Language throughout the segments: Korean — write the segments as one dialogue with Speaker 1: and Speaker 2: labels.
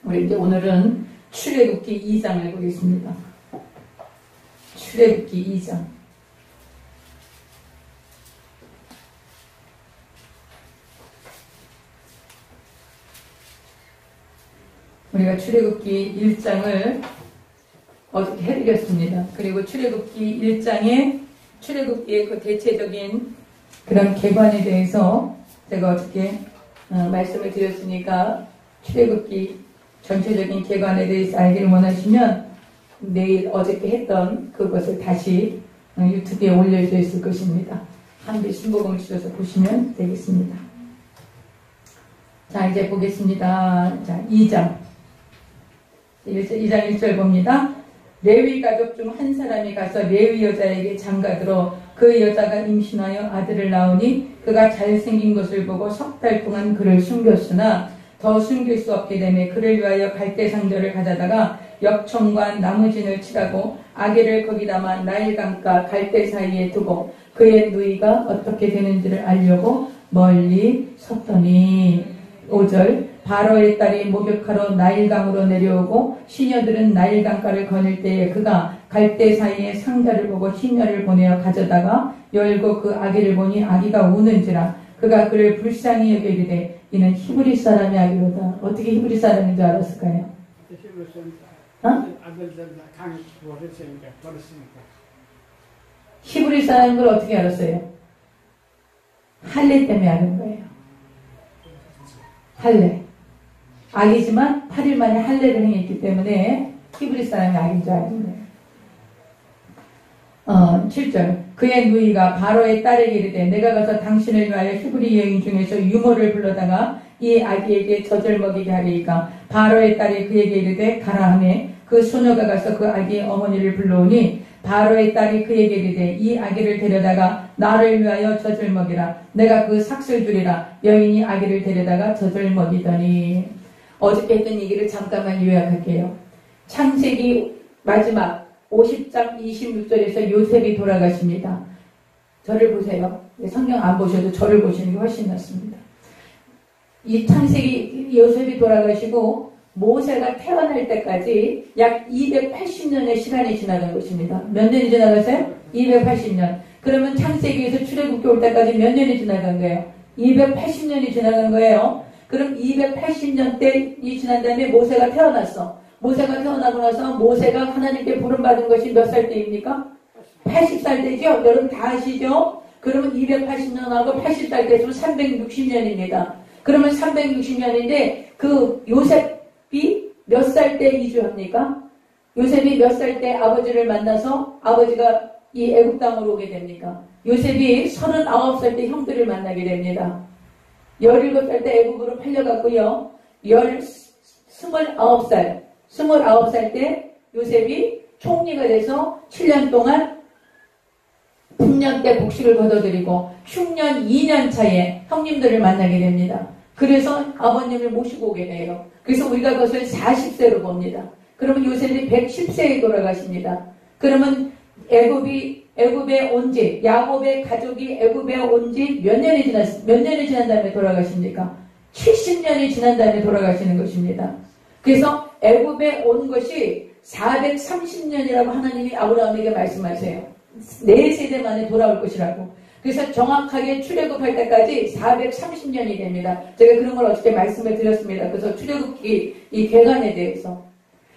Speaker 1: 우리 이제 오늘은 출애굽기 2장을 보겠습니다. 출애굽기 2장. 우리가 출애굽기 1장을 어떻게 해드렸습니다. 그리고 출애굽기 1장에 출애굽기의 그 대체적인 그런 개관에 대해서 제가 어떻게 말씀을 드렸으니까 출애굽기 전체적인 개관에 대해서 알기를 원하시면 내일 어저께 했던 그것을 다시 유튜브에 올려져 있을 것입니다. 한비 신복음을 주셔서 보시면 되겠습니다. 자, 이제 보겠습니다. 자, 2장 1절 봅니다. 레위 가족 중 한 사람이 가서 레위 여자에게 장가들어 그 여자가 임신하여 아들을 낳으니 그가 잘생긴 것을 보고 석 달 동안 그를 숨겼으나 더 숨길 수 없게 되매 그를 위하여 갈대 상자를 가져다가 역청과 나무진을 칠하고 아기를 거기다만 나일강가 갈대 사이에 두고 그의 누이가 어떻게 되는지를 알려고 멀리 섰더니 5절 바로의 딸이 목욕하러 나일강으로 내려오고 시녀들은 나일강가를 거닐 때에 그가 갈대 사이에 상자를 보고 시녀를 보내어 가져다가 열고 그 아기를 보니 아기가 우는지라 그가 그를 불쌍히 여겨 이르되 이는 히브리 사람의 아기로다. 어떻게 히브리 사람인 줄 알았을까요? 히브리 사람인 걸 어떻게 알았어요? 할례 때문에 아는 거예요. 할례. 아기지만 8일 만에 할례를 행했기 때문에 히브리 사람이 아기인 줄 아는 거예요. 7절 그의 누이가 바로의 딸에게 이르되 내가 가서 당신을 위하여 히브리 여인 중에서 유모를 불러다가 이 아기에게 젖을 먹이게 하리이까 바로의 딸이 그에게 이르되 가라 하매 그 소녀가 가서 그 아기의 어머니를 불러오니 바로의 딸이 그에게 이르되 이 아기를 데려다가 나를 위하여 젖을 먹이라 내가 그 삭슬 주리라 여인이 아기를 데려다가 젖을 먹이더니 어저께 했던 얘기를 잠깐만 요약할게요. 창세기 마지막 50장 26절에서 요셉이 돌아가십니다. 저를 보세요. 성경 안 보셔도 저를 보시는 게 훨씬 낫습니다. 이 창세기 요셉이 돌아가시고 모세가 태어날 때까지 약 280년의 시간이 지나간 것입니다. 몇 년이 지나갔어요? 280년. 그러면 창세기에서 출애굽기 올 때까지 몇 년이 지나간 거예요? 280년이 지나간 거예요. 그럼 280년 때이 지난 다음에 모세가 태어났어. 모세가 태어나고 나서 모세가 하나님께 부름받은 것이 몇 살 때입니까? 80살 때죠? 여러분 다 아시죠? 그러면 280년하고 80살 때면 360년입니다. 그러면 360년인데 그 요셉이 몇 살 때 이주합니까? 요셉이 몇 살 때 아버지를 만나서 아버지가 이 애굽 땅으로 오게 됩니까? 요셉이 39살 때 형들을 만나게 됩니다. 17살 때 애굽으로 팔려갔고요. 29살 때 요셉이 총리가 돼서 7년 동안 풍년 때 복식을 거둬들이고 흉년 2년 차에 형님들을 만나게 됩니다. 그래서 아버님을 모시고 오게 돼요. 그래서 우리가 그것을 40세로 봅니다. 그러면 요셉이 110세에 돌아가십니다. 그러면 애굽에 온 지, 야곱의 가족이 애굽에 온 지 몇 년이 지난 다음에 돌아가십니까? 70년이 지난 다음에 돌아가시는 것입니다. 그래서 애굽에 온 것이 430년이라고 하나님이 아브라함에게 말씀하세요. 4세대 만에 돌아올 것이라고. 그래서 정확하게 출애굽할 때까지 430년이 됩니다. 제가 그런 걸 어저께 말씀을 드렸습니다. 그래서 출애굽기 이 개관에 대해서.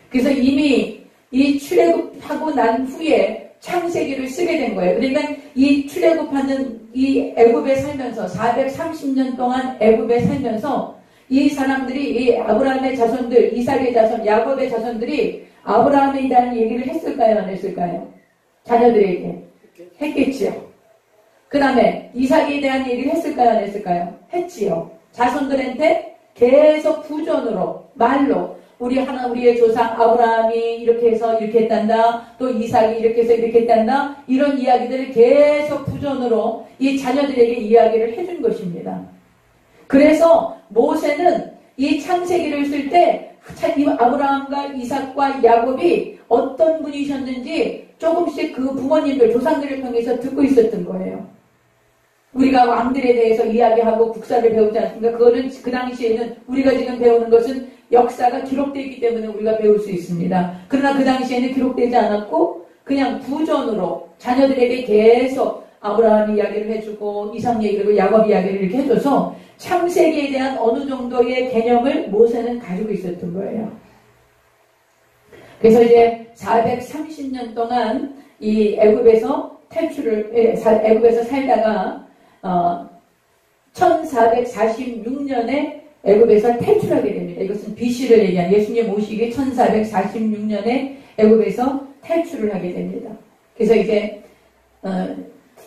Speaker 1: 그래서 이미 이 출애굽하고 난 후에 창세기를 쓰게 된 거예요. 그러니까 이 출애굽하는 이 애굽에 살면서 430년 동안 애굽에 살면서 이 사람들이 이 아브라함의 자손들, 이삭의 자손, 야곱의 자손들이 아브라함에 대한 얘기를 했을까요? 안 했을까요? 자녀들에게 했겠지요. 그 다음에 이삭에 대한 얘기를 했을까요? 안 했을까요? 했지요. 자손들한테 계속 부전으로 말로 우리의 조상 아브라함이 이렇게 해서 이렇게 했단다. 또 이삭이 이렇게 해서 이렇게 했단다. 이런 이야기들을 계속 부전으로 이 자녀들에게 이야기를 해준 것입니다. 그래서 모세는 이 창세기를 쓸 때 아브라함과 이삭과 야곱이 어떤 분이셨는지 조금씩 그 부모님들, 조상들을 통해서 듣고 있었던 거예요. 우리가 왕들에 대해서 이야기하고 국사를 배우지 않습니까? 그거는 그 당시에는 우리가 지금 배우는 것은 역사가 기록되어 있기 때문에 우리가 배울 수 있습니다. 그러나 그 당시에는 기록되지 않았고 그냥 부전으로 자녀들에게 계속 아브라함 이야기를 해주고 이삭 얘기를 야곱 이야기를 이렇게 해줘서 창세기에 대한 어느 정도의 개념을 모세는 가지고 있었던 거예요. 그래서 이제 430년 동안 이 애굽에서 애굽에서 살다가 1446년에 애굽에서 탈출하게 됩니다. 이것은 BC를 얘기한 예수님 오시기 1446년에 애굽에서 탈출을 하게 됩니다. 그래서 이제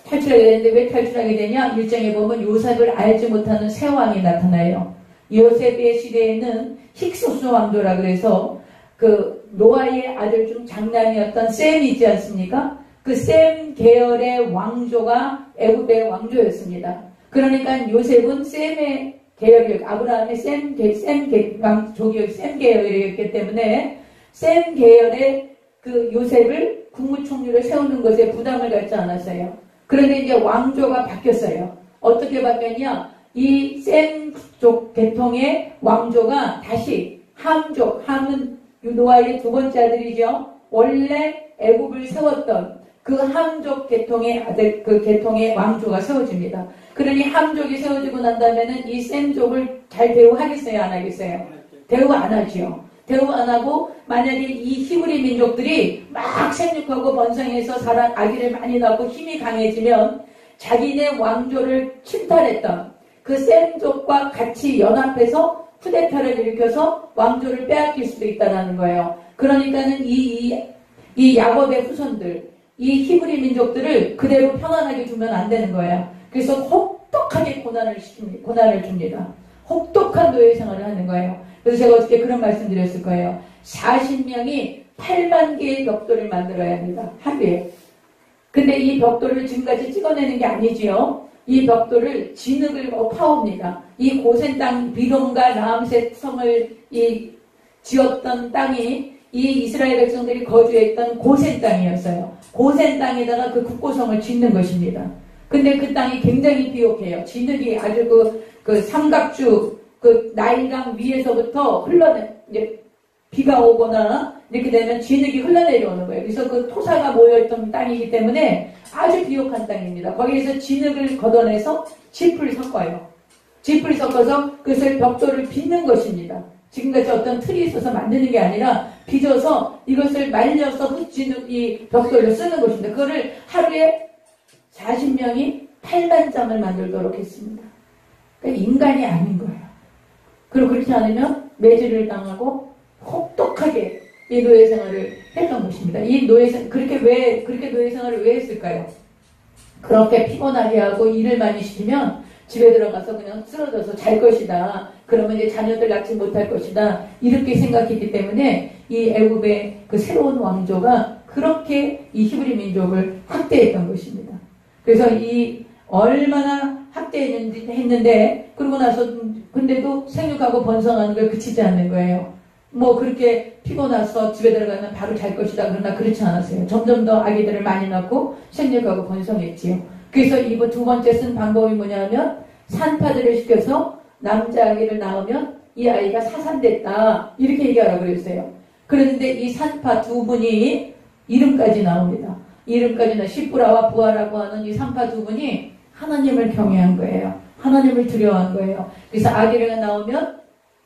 Speaker 1: 탈출하게 되는데 왜 탈출하게 되냐? 1장에 보면 요셉을 알지 못하는 새 왕이 나타나요. 요셉의 시대에는 힉소스 왕조라 그래서 그 노아의 아들 중 장남이었던 셈이 있지 않습니까? 그 셈 계열의 왕조가 애굽의 왕조였습니다. 그러니까 요셉은 셈의 계열이 아브라함의 셈 계열이었기 때문에 셈 계열의 그 요셉을 국무총리로 세우는 것에 부담을 갖지 않았어요. 그런데 이제 왕조가 바뀌었어요. 어떻게 바뀌었냐? 이 셈족 계통의 왕조가 다시 함은 노아의 두 번째 아들이죠. 원래 애굽을 세웠던 그 함족 계통의 아들, 그 계통의 왕조가 세워집니다. 그러니 함족이 세워지고 난 다음에는 이 셈족을 잘 대우하겠어요? 안 하겠어요? 대우 안 하지요. 대우 안 하고 만약에 이 히브리 민족들이 막 생육하고 번성해서 아기를 많이 낳고 힘이 강해지면 자기네 왕조를 침탈했던 그 셈족과 같이 연합해서 쿠데타를 일으켜서 왕조를 빼앗길 수도 있다는 거예요. 그러니까는 이 야곱의 후손들, 이 히브리 민족들을 그대로 편안하게 두면 안 되는 거예요. 그래서 혹독하게 고난을 줍니다. 혹독한 노예 생활을 하는 거예요. 그래서 제가 어떻게 그런 말씀 드렸을 거예요. 40명이 8만 개의 벽돌을 만들어야 합니다. 하루에. 근데 이 벽돌을 지금까지 찍어내는 게 아니지요. 이 벽돌을 진흙을 파옵니다. 이 고센 땅, 비돔과 라암셋 성을 지었던 땅이 이 이스라엘 백성들이 거주했던 고센 땅이었어요. 고센 땅에다가 그 국고성을 짓는 것입니다. 근데 그 땅이 굉장히 비옥해요. 진흙이 아주 그 삼각주, 그 나일강 위에서부터 이제 비가 오거나 이렇게 되면 진흙이 흘러내려오는 거예요. 그래서 그 토사가 모여있던 땅이기 때문에 아주 비옥한 땅입니다. 거기에서 진흙을 걷어내서 짚을 섞어요. 짚을 섞어서 그것을 벽돌을 빚는 것입니다. 지금같이 어떤 틀이 있어서 만드는 게 아니라 빚어서 이것을 말려서 이 벽돌을 쓰는 것입니다. 그거를 하루에 40명이 8만 장을 만들도록 했습니다. 그러니까 인간이 아닌 거예요. 그리고 그렇지 않으면 매질을 당하고 혹독하게 이 노예 생활을 했던 것입니다. 그렇게 노예 생활을 왜 했을까요? 그렇게 피곤하게 하고 일을 많이 시키면 집에 들어가서 그냥 쓰러져서 잘 것이다. 그러면 이제 자녀들 낳지 못할 것이다. 이렇게 생각했기 때문에 이 애굽의 그 새로운 왕조가 그렇게 이 히브리 민족을 학대했던 것입니다. 그래서 이 얼마나 학대했는데 그러고 나서 근데도 생육하고 번성하는 걸 그치지 않는 거예요. 뭐 그렇게 피곤해서 집에 들어가면 바로 잘 것이다. 그러나 그렇지 않았어요. 점점 더 아기들을 많이 낳고 생육하고 번성했지요. 그래서 이번 두 번째 쓴 방법이 뭐냐면 산파들을 시켜서 남자 아기를 낳으면 이 아이가 사산됐다. 이렇게 얘기하라고 그랬어요. 그런데 이 산파 두 분이 이름까지 나옵니다. 이름까지는 시프라와 부하라고 하는 이 산파 두 분이 하나님을 경외한 거예요. 하나님을 두려워한 거예요. 그래서 아기가 나오면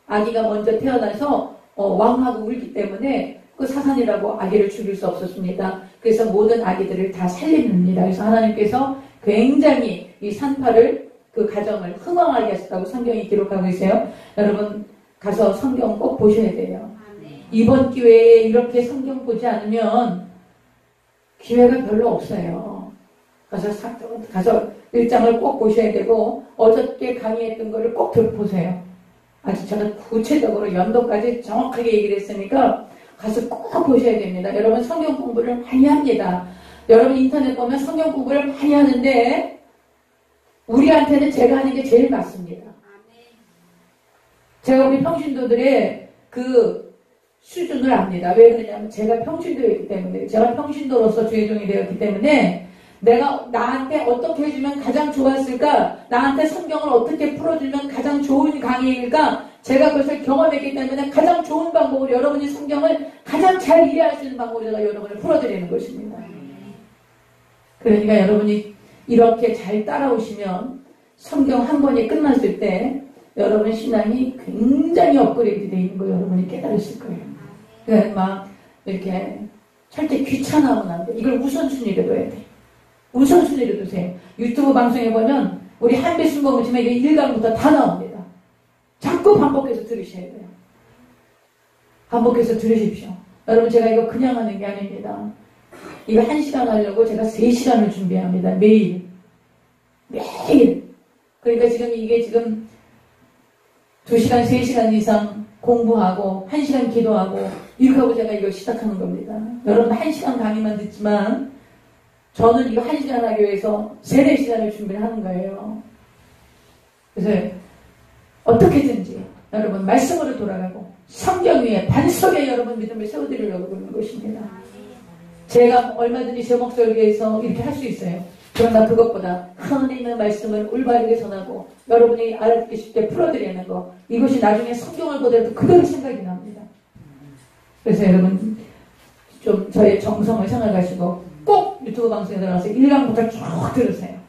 Speaker 1: 아기가 먼저 태어나서 왕하고 울기 때문에 그 사산이라고 아기를 죽일 수 없었습니다. 그래서 모든 아기들을 다 살립니다. 그래서 하나님께서 굉장히 이 산파를 그 가정을 흥왕하게 하셨다고 성경이 기록하고 있어요. 여러분 가서 성경 꼭 보셔야 돼요. 이번 기회에 이렇게 성경 보지 않으면 기회가 별로 없어요. 가서 1장을 꼭 보셔야 되고 어저께 강의했던 거를 꼭 들어보세요. 아주 제가 구체적으로 연도까지 정확하게 얘기를 했으니까 가서 꼭 보셔야 됩니다. 여러분 성경 공부를 많이 합니다. 여러분 인터넷 보면 성경 공부를 많이 하는데 우리한테는 제가 하는 게 제일 맞습니다. 제가 우리 평신도들의 그 수준을 압니다. 왜 그러냐면 제가 평신도였기 때문에 제가 평신도로서 주의종이 되었기 때문에 내가 나한테 어떻게 해주면 가장 좋았을까? 나한테 성경을 어떻게 풀어주면 가장 좋은 강의일까? 제가 그것을 경험했기 때문에 가장 좋은 방법으로 여러분이 성경을 가장 잘 이해할 수 있는 방법으로 제가 여러분을 풀어드리는 것입니다. 그러니까 여러분이 이렇게 잘 따라오시면 성경 한 번이 끝났을 때 여러분 신앙이 굉장히 업그레이드 되어 있는 걸 여러분이 깨달으실 거예요. 그러니까 막 이렇게 절대 귀찮아하면 안 돼. 이걸 우선순위로 둬야 돼. 우선순위로 두세요. 유튜브 방송에 보면 우리 한배 순봉을 치면 이게 1강부터 다 나옵니다. 자꾸 반복해서 들으셔야 돼요. 반복해서 들으십시오. 여러분 제가 이거 그냥 하는 게 아닙니다. 이거 1시간 하려고 제가 3시간을 준비합니다. 매일. 매일. 그러니까 이게 지금 2시간, 3시간 이상 공부하고 1시간 기도하고 이렇게 하고 제가 이거 시작하는 겁니다. 여러분 1시간 강의만 듣지만 저는 이거 1시간 하기 위해서 3, 4시간을 준비를 하는 거예요. 그래서 어떻게든지 여러분 말씀으로 돌아가고 성경 위에 반석에 여러분 믿음을 세워드리려고 그러는 것입니다. 제가 얼마든지 제 목소리를 위해서 이렇게 할 수 있어요. 그러나 그것보다 하나님의 말씀을 올바르게 전하고 여러분이 알아듣기 쉽게 풀어드리는 거, 이것이 나중에 성경을 보더라도 그대로 생각이 납니다. 그래서 여러분 좀 저의 정성을 생각하시고 꼭 유튜브 방송에 들어가서 1강부터 쭉 들으세요.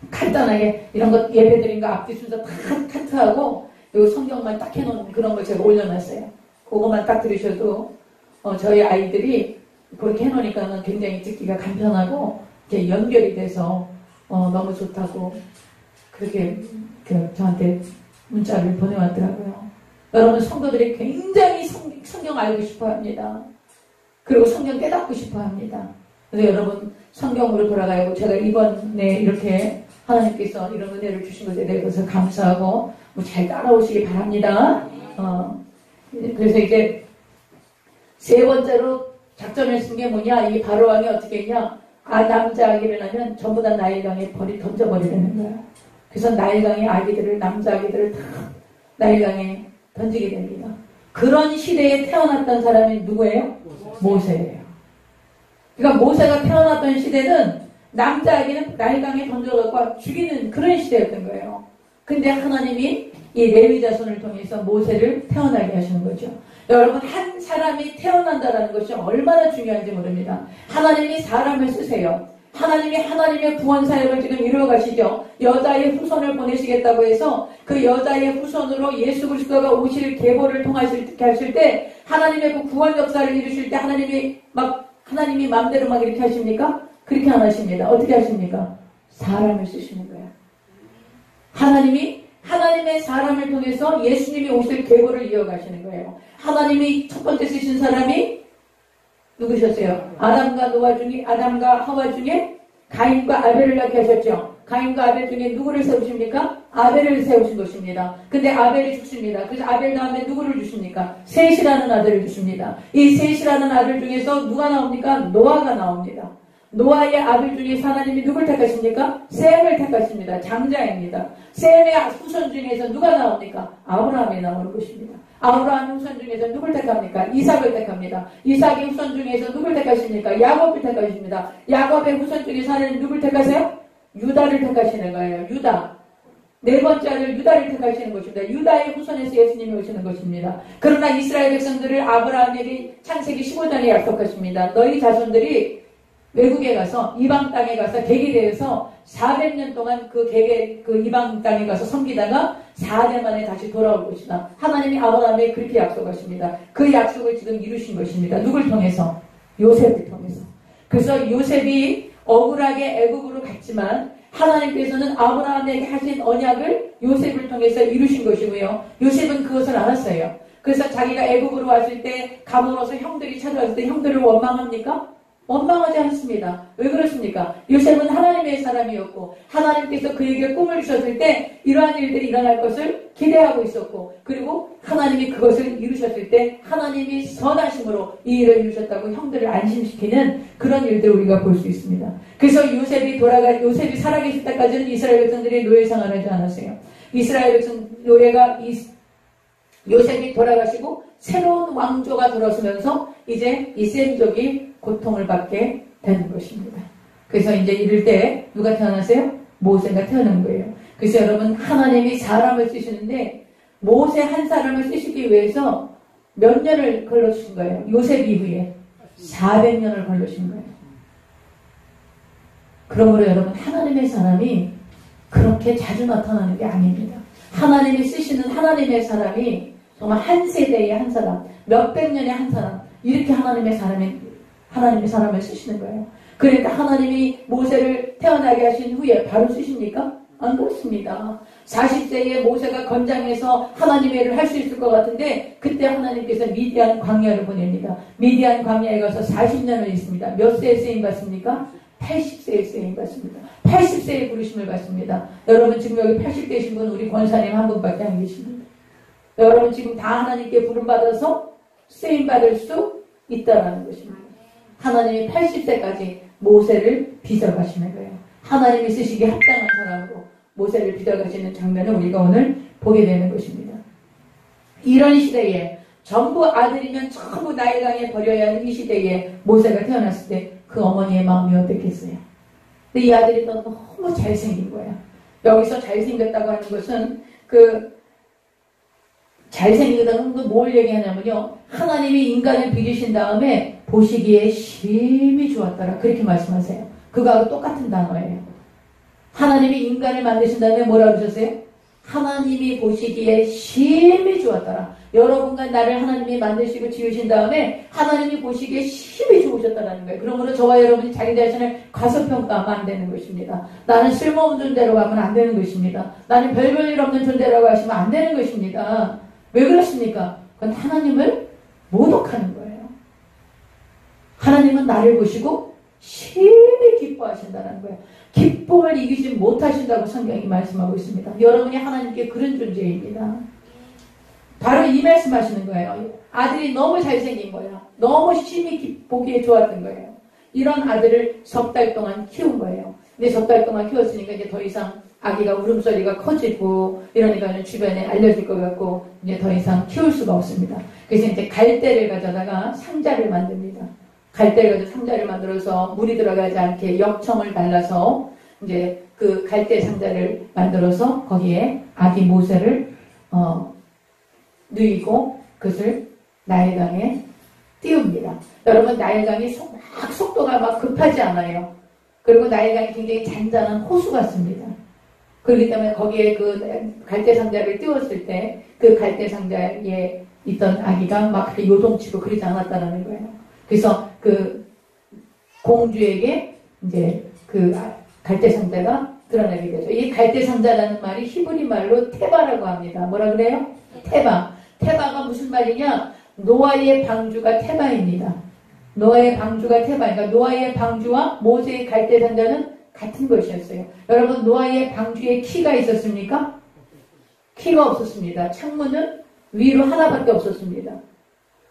Speaker 1: 간단하게 이런 것 예배드린 거 앞뒤 순서 다 카트하고 요 성경만 딱 해놓은 그런 걸 제가 올려놨어요. 그것만 딱 들으셔도 저희 아이들이 그렇게 해놓으니까 굉장히 듣기가 간편하고 이렇게 연결이 돼서 너무 좋다고 그렇게 저한테 문자를 보내왔더라고요. 여러분 성도들이 굉장히 성경 알고 싶어합니다. 그리고 성경 깨닫고 싶어합니다. 그래서 여러분 성경으로 돌아가고 제가 이번에 이렇게 하나님께서 이런 은혜를 주신 것에 대해서 감사하고 잘 따라오시기 바랍니다. 그래서 이제 세 번째로 작전을 쓴 게 뭐냐? 이 바로왕이 어떻게 했냐? 남자 아기를 낳으면 전부 다 나일강에 던져버리려는 거야. 그래서 나일강의 아기들을, 남자 아기들을 다 나일강에 던지게 됩니다. 그런 시대에 태어났던 사람이 누구예요? 모세예요. 그러니까 모세가 태어났던 시대는 남자 아기는 나일강에 던져갖고 죽이는 그런 시대였던 거예요. 근데 하나님이 이 레위 자손을 통해서 모세를 태어나게 하시는 거죠. 여러분 한 사람이 태어난다는 것이 얼마나 중요한지 모릅니다. 하나님이 사람을 쓰세요. 하나님이 하나님의 구원 사역을 지금 이루어 가시죠. 여자의 후손을 보내시겠다고 해서 그 여자의 후손으로 예수 그리스도가 오실 계보를 통하실 때 하나님의 그 구원 역사를 이루실 때 하나님이 마음대로 막 이렇게 하십니까? 그렇게 안 하십니다. 어떻게 하십니까? 사람을 쓰시는 거예요. 하나님의 사람을 통해서 예수님이 오실 계보를 이어가시는 거예요. 하나님이 첫 번째 쓰신 사람이 누구셨어요? 아담과 하와 중에 가인과 아벨을 낳게 하셨죠. 가인과 아벨 중에 누구를 세우십니까? 아벨을 세우신 것입니다. 근데 아벨이 죽습니다. 그래서 아벨 다음에 누구를 주십니까? 셋이라는 아들을 주십니다. 이 셋이라는 아들 중에서 누가 나옵니까? 노아가 나옵니다. 노아의 아들 중에 하나님이 누굴 택하십니까? 셈을 택하십니다. 장자입니다. 셈의 후손 중에서 누가 나옵니까? 아브라함이 나오는 것입니다. 아브라함 후손 중에서 누굴 택합니까? 이삭을 택합니다. 이삭의 후손 중에서 누굴 택하십니까? 야곱을 택하십니다. 야곱의 후손 중에서 하나님 누굴 택하세요? 유다를 택하시는 거예요. 유다. 네 번째 아들 유다를 택하시는 것입니다. 유다의 후손에서 예수님이 오시는 것입니다. 그러나 이스라엘 백성들을 아브라함에게 창세기 15장에 약속하십니다. 너희 자손들이 외국에 가서 이방 땅에 가서 객이 되어서 400년 동안 그 이방 땅에 가서 섬기다가 4년 만에 다시 돌아올 것이다. 하나님이 아브라함에게 그렇게 약속하십니다. 그 약속을 지금 이루신 것입니다. 누굴 통해서? 요셉을 통해서. 그래서 요셉이 억울하게 애굽으로 갔지만 하나님께서는 아브라함에게 하신 언약을 요셉을 통해서 이루신 것이고요. 요셉은 그것을 알았어요. 그래서 자기가 애굽으로 왔을 때 가물어서 형들이 찾아왔을 때 형들을 원망합니까? 원망하지 않습니다. 왜 그렇습니까? 요셉은 하나님의 사람이었고 하나님께서 그에게 꿈을 주셨을 때 이러한 일들이 일어날 것을 기대하고 있었고 그리고 하나님이 그것을 이루셨을 때 하나님이 선하심으로 이 일을 이루셨다고 형들을 안심시키는 그런 일들을 우리가 볼 수 있습니다. 그래서 요셉이 살아계실 때까지는 이스라엘 백성들이 노예 생활을 하지 않았어요. 이스라엘 백성 요셉이 돌아가시고 새로운 왕조가 들어서면서 이제 이 셈족이 고통을 받게 되는 것입니다. 그래서 이제 이럴 때 누가 태어나세요? 모세가 태어난 거예요. 그래서 여러분 하나님이 사람을 쓰시는데 모세 한 사람을 쓰시기 위해서 몇 년을 걸러주신 거예요? 요셉 이후에 400년을 걸러주신 거예요. 그러므로 여러분, 하나님의 사람이 그렇게 자주 나타나는 게 아닙니다. 하나님이 쓰시는 하나님의 사람이 정말 한 세대의 한 사람, 몇백 년의 한 사람, 이렇게 하나님의 사람을 쓰시는 거예요. 그러니까 하나님이 모세를 태어나게 하신 후에 바로 쓰십니까? 안 그렇습니다. 40세에 모세가 건장해서 하나님의 일을 할 수 있을 것 같은데 그때 하나님께서 미디안 광야를 보냅니다. 미디안 광야에 가서 40년을 있습니다. 몇 세에 쓰임 받습니까? 80세에 쓰임 받습니다. 80세에 부르심을 받습니다. 여러분 지금 여기 80대신 분 우리 권사님 한 분밖에 안 계십니다. 여러분 지금 다 하나님께 부름받아서 쓰임 받을 수 있다라는 것입니다. 하나님이 80세까지 모세를 빚어가시는 거예요. 하나님이 쓰시기에 합당한 사람으로 모세를 빚어가시는 장면을 우리가 오늘 보게 되는 것입니다. 이런 시대에 전부 아들이면 전부 나일강에 버려야 하는 이 시대에 모세가 태어났을 때 그 어머니의 마음이 어땠겠어요? 근데 이 아들이 너무 잘생긴 거야. 여기서 잘생겼다고 하는 것은 잘생기다는 건 뭘 얘기하냐면요. 하나님이 인간을 빚으신 다음에 보시기에 심히 좋았더라. 그렇게 말씀하세요. 그거하고 똑같은 단어예요. 하나님이 인간을 만드신 다음에 뭐라고 하셨어요? 하나님이 보시기에 심히 좋았더라. 여러분과 나를 하나님이 만드시고 지으신 다음에 하나님이 보시기에 심히 좋으셨다는 거예요. 그러므로 저와 여러분이 자기 자신을 과소평가하면 안 되는 것입니다. 나는 쓸모없는 존재로 가면 안 되는 것입니다. 나는 별볼일 없는 존재라고 하시면 안 되는 것입니다. 왜 그렇습니까? 그건 하나님을 모독하는 거예요. 하나님은 나를 보시고 심히 기뻐하신다는 거예요. 기쁨을 이기지 못하신다고 성경이 말씀하고 있습니다. 여러분이 하나님께 그런 존재입니다. 바로 이 말씀하시는 거예요. 아들이 너무 잘생긴 거야. 너무 심히 보기에 좋았던 거예요. 이런 아들을 석 달 동안 키운 거예요. 근데 석 달 동안 키웠으니까 이제 더 이상 아기가 울음소리가 커지고 이러니까 주변에 알려질 것 같고 이제 더 이상 키울 수가 없습니다. 그래서 이제 갈대를 가져다가 상자를 만듭니다. 갈대를 가지고 상자를 만들어서 물이 들어가지 않게 역청을 발라서 이제 그 갈대 상자를 만들어서 거기에 아기 모세를 누이고 그것을 나일강에 띄웁니다. 여러분 나일강이 막 속도가 막 급하지 않아요. 그리고 나일강이 굉장히 잔잔한 호수 같습니다. 그렇기 때문에 거기에 그 갈대 상자를 띄웠을 때 그 갈대 상자에 있던 아기가 막 그렇게 요동치고 그러지 않았다는 거예요. 그래서 그 공주에게 이제 그 갈대 상자가 드러나게 되죠. 이 갈대 상자라는 말이 히브리 말로 테바라고 합니다. 뭐라 그래요? 테바. 테바가 무슨 말이냐? 노아의 방주가 테바입니다. 노아의 방주가 테바. 그러니까 노아의 방주와 모세의 갈대 상자는 같은 것이었어요. 여러분 노아의 방주에 키가 있었습니까? 키가 없었습니다. 창문은 위로 하나밖에 없었습니다.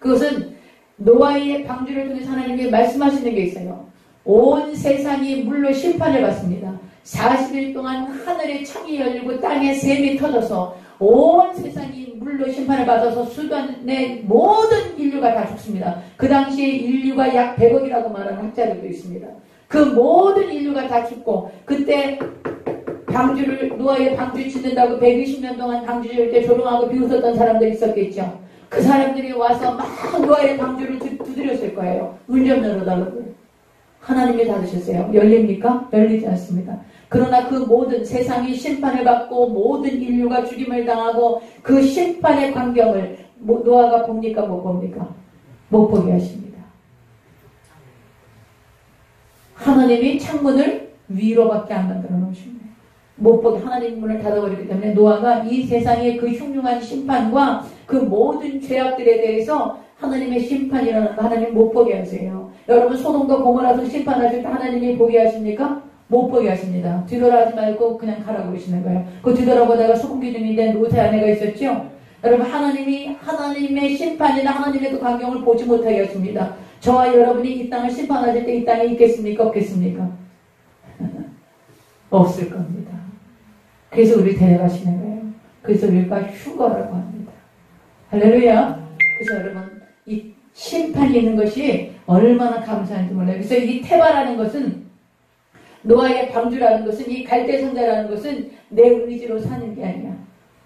Speaker 1: 그것은 노아의 방주를 통해서 하나님이 말씀하시는 게 있어요. 온 세상이 물로 심판을 받습니다. 40일 동안 하늘의 창이 열리고 땅에 샘이 터져서 온 세상이 물로 심판을 받아서 수단의 모든 인류가 다 죽습니다. 그 당시에 인류가 약 100억이라고 말하는 학자들도 있습니다. 그 모든 인류가 다 죽고 그때 노아의 방주 짓는다고 120년 동안 방주 지을 때 조롱하고 비웃었던 사람들이 있었겠죠. 그 사람들이 와서 막 노아의 방주를 두드렸을 거예요. 문 좀 열어달라고. 하나님이 닫으셨어요. 열립니까? 열리지 않습니다. 그러나 그 모든 세상이 심판을 받고 모든 인류가 죽임을 당하고 그 심판의 광경을 노아가 봅니까? 못 봅니까? 못 보게 하십니다. 하나님이 창문을 위로밖에 안 만들어 놓으십니다. 못 보게 하나님 문을 닫아버리기 때문에 노아가 이 세상의 그 흉흉한 심판과 그 모든 죄악들에 대해서 하나님의 심판이 일어나는 거 하나님 못 보게 하세요. 여러분 소돔과 고모라서 심판하실 때 하나님이 보게 하십니까? 못 보게 하십니다. 뒤돌아하지 말고 그냥 가라고 그러시는 거예요. 그 뒤돌아보다가 소금기둥이 된 노새 아내가 있었죠? 여러분 하나님이 하나님의 심판이나 하나님의 그 광경을 보지 못하게 하십니다. 저와 여러분이 이 땅을 심판하실 때 이 땅에 있겠습니까? 없겠습니까? 없을 겁니다. 그래서 우리 데려가시는 거예요. 그래서 우리가 휴거라고 합니다. 할렐루야. 그래서 여러분 이 심판이 있는 것이 얼마나 감사한지 몰라요. 그래서 이 테바라는 것은 노아의 방주라는 것은 이 갈대 상자라는 것은 내 의지로 사는 게 아니야.